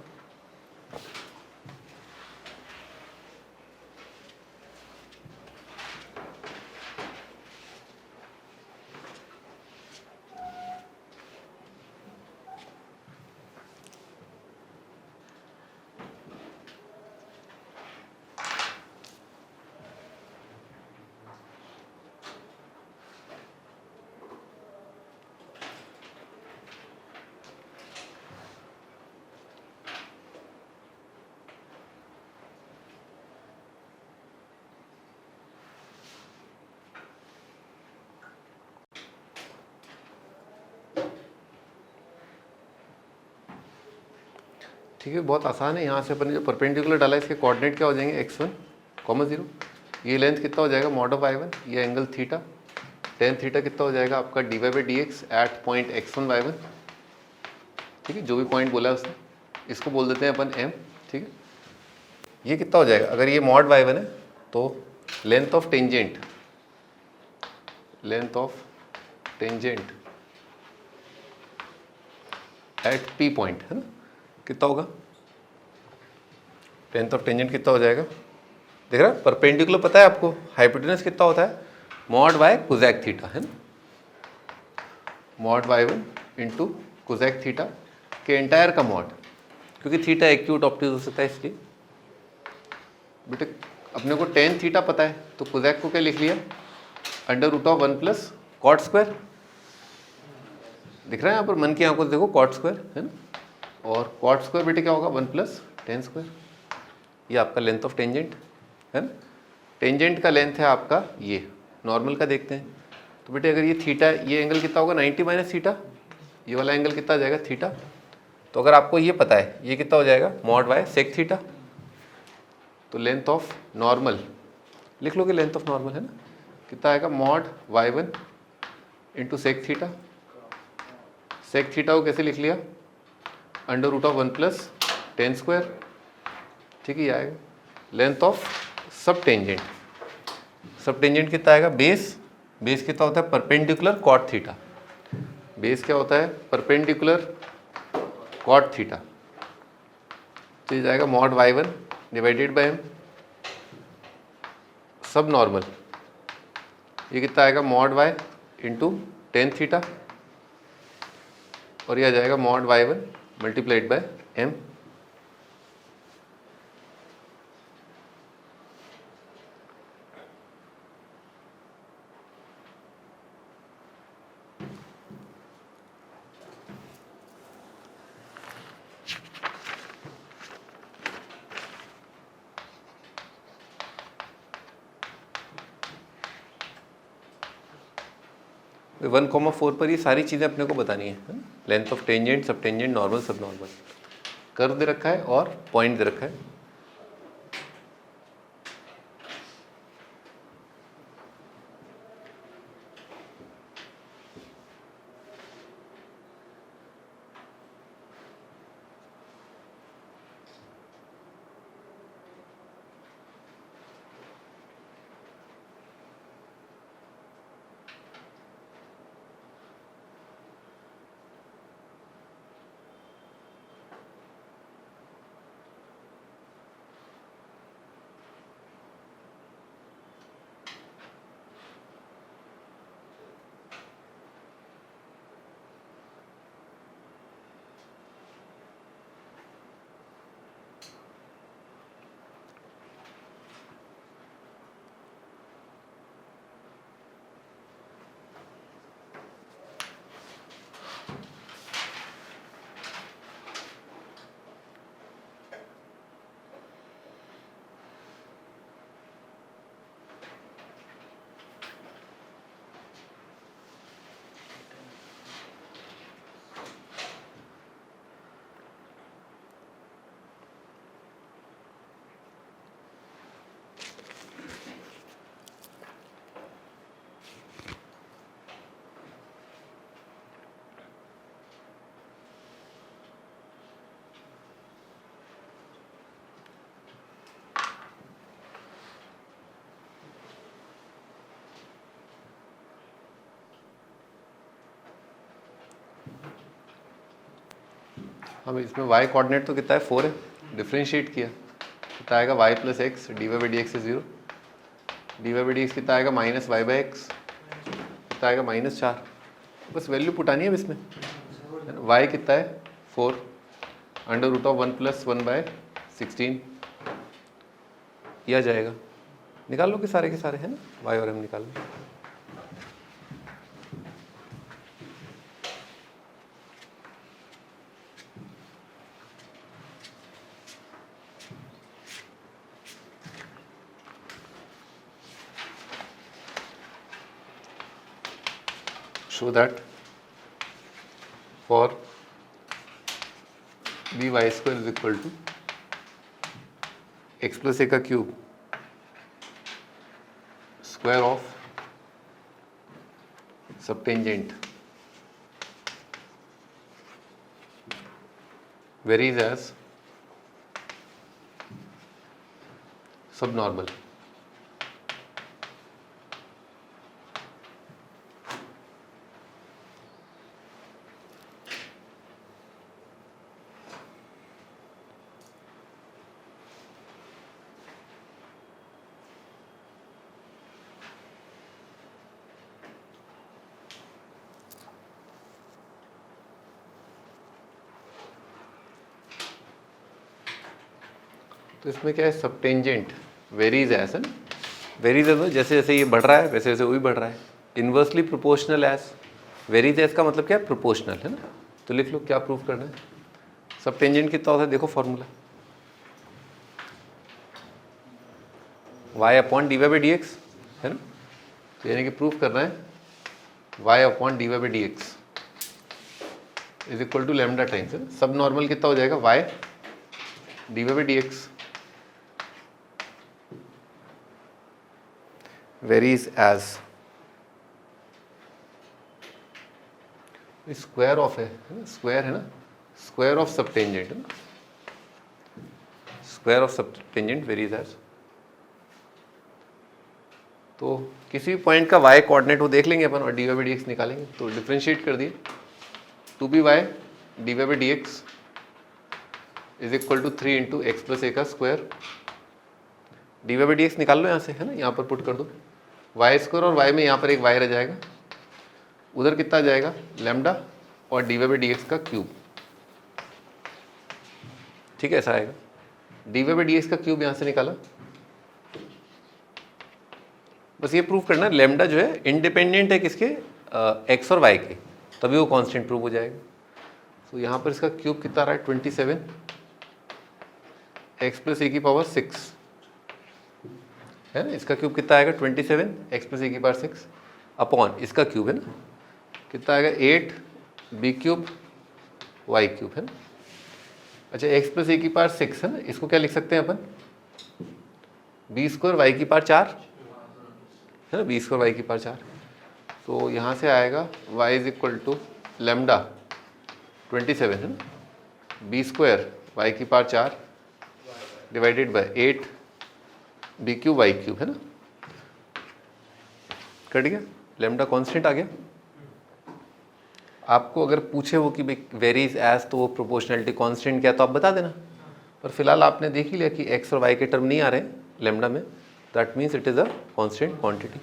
ठीक है, बहुत आसान है। यहाँ से अपन ने जो परपेंडिकुलर डाला है इसके कोऑर्डिनेट क्या हो जाएंगे, x1, 0। ये लेंथ कितना हो जाएगा मॉड ऑफ y1, ये एंगल थीटा, टेन थीटा कितना हो जाएगा आपका dy/dx eight point x1 y1। ठीक है, जो भी पॉइंट बोला है उसने, इसको बोल देते हैं अपन m। ठीक है, ये कितना हो जाएगा, अगर ये मॉड y1 है तो length of tangent at p point है ना, कितना होगा, लेंथ ऑफ टेंजेंट कितना हो जाएगा, देख रहा है परपेंडिकुलर पता है आपको, हाइपोटेनस कितना होता है मॉड y कोसेक थीटा है ना, mod y1 into cosec theta के एंटायर का मॉड, क्योंकि थीटा एक्यूट ऑप्टिक हो सकता है इसलिए। बेटे अपने को टेन थीटा पता है तो कोसेक को क्या लिख लिया, √1 प्लस कॉट स्क्वायर, दिख रहा है यहाँ पर मन की आंखों से देखो कॉट स्क्वायर है ना, और कॉट स्क्वायर बेटे क्या होगा 1 प्लस टेन स्क्वायर। ये आपका लेंथ ऑफ टेंजेंट है ना, टेंजेंट का लेंथ है आपका ये, नॉर्मल का देखते हैं तो बेटे अगर ये थीटा, ये एंगल कितना होगा 90 माइनस थीटा, ये वाला एंगल कितना आ जाएगा थीटा। तो अगर आपको ये पता है ये कितना हो जाएगा मॉड y सेक थीटा, तो लेंथ ऑफ नॉर्मल लिख लोगे, लेंथ ऑफ नॉर्मल है ना, कितना आएगा mod y1 into sec theta. Sec theta को कैसे लिख लिया, √1 प्लस टेन स्क्वायर। ठीक है, ये आएगा लेंथ ऑफ सब टेंजेंट। सब टेंजेंट कितना आएगा, बेस कितना होता है परपेंडिकुलर कॉट थीटा, बेस क्या होता है परपेंडिकुलर कॉट थीटा, तो ये जाएगा mod y1 divided by m। सब नॉर्मल ये कितना आएगा mod y into tan theta, और ये आ जाएगा mod y1 multiplied by m। One comma four पर ये सारी चीज़ें अपने को बतानी है, लेंथ ऑफ टेंजेंट, सब टेंजेंट, नॉर्मल, सब नॉर्मल, कर्व दे रखा है और पॉइंट दे रखा है। अब इसमें y कोऑर्डिनेट तो कितना है 4 है, डिफ्रेंशिएट किया कितना आएगा y प्लस एक्स dy/dx से 0, dy/dx कितना आएगा माइनस y/x, कितना आएगा -4। बस वैल्यू पुटानी है इसमें, y कितना है 4, √1 प्लस 1/16 ये आ जाएगा। निकाल लो कि सारे के सारे है ना, y और m निकाल लो। show that for B Y square is equal to X plus A का cube square of subtangent varies as subnormal. तो इसमें क्या है, सबटेंजेंट वेरीज एज है ना, वेरीज एज जैसे जैसे ये बढ़ रहा है वैसे वैसे वो भी बढ़ रहा है। Inversely proportional as, varies as का मतलब क्या है, प्रोपोर्शनल है ना। तो लिख लो क्या प्रूव करना है। सबटेंजेंट कितना होता है, देखो formula y upon d Y by D x है ना। तो यानी कि प्रूव करना है y upon d Y by D x is equal to lambda times है ना। सब नॉर्मल कितना हो जाएगा, y d Y by D x varies as square of है ना, स्क्वायर है ना, स्क्वायर ऑफ सबटेंजेंट है ना, square of subtangent varies as. तो किसी भी पॉइंट का y कोऑर्डिनेट वो देख लेंगे अपन और D Y by D X निकालेंगे। तो डिफ्रेंशिएट कर दिए, two B Y D Y by D x is equal to 3 into X plus A का square. D Y by D X निकाल लो यहाँ से है ना, यहाँ पर पुट कर दो वाई स्क्वायर और वाई में यहाँ पर एक वाई रह जाएगा, उधर कितना आ जाएगा लैम्डा और D Y by D x का क्यूब। ठीक है, ऐसा आएगा। D Y by D x का क्यूब यहाँ से निकाला, बस ये प्रूव करना लैम्डा जो है इंडिपेंडेंट है किसके, एक्स और वाई के, तभी वो कांस्टेंट प्रूव हो जाएगा। तो यहाँ पर इसका क्यूब कितना रहा है 27 एक्स प्लस ए की पावर 6 है ना। इसका क्यूब कितना आएगा 27 एक्स प्लस ए की पावर 6 अपॉन इसका क्यूब है ना, कितना आएगा 8 बी क्यूब वाई क्यूब है ना। अच्छा, एक्स प्लस ए की पावर 6 है ना, इसको क्या लिख सकते हैं अपन, बी स्क्वायर वाई की पावर 4 है ना, बी स्क्वायर वाई की पावर 4। तो यहाँ से आएगा y is equal to lambda 27 है ना, बी स्क्वायर वाई की power 4 divided by 8 b cube y cube है ना। कट गया, लेमडा कांस्टेंट आ गया। आपको अगर पूछे वो कि वेरीज एज तो वो प्रोपोर्शनलिटी कांस्टेंट क्या, तो आप बता देना। पर फिलहाल आपने देख ही लिया कि एक्स और वाई के टर्म नहीं आ रहे लेमडा में, that means it is a constant quantity.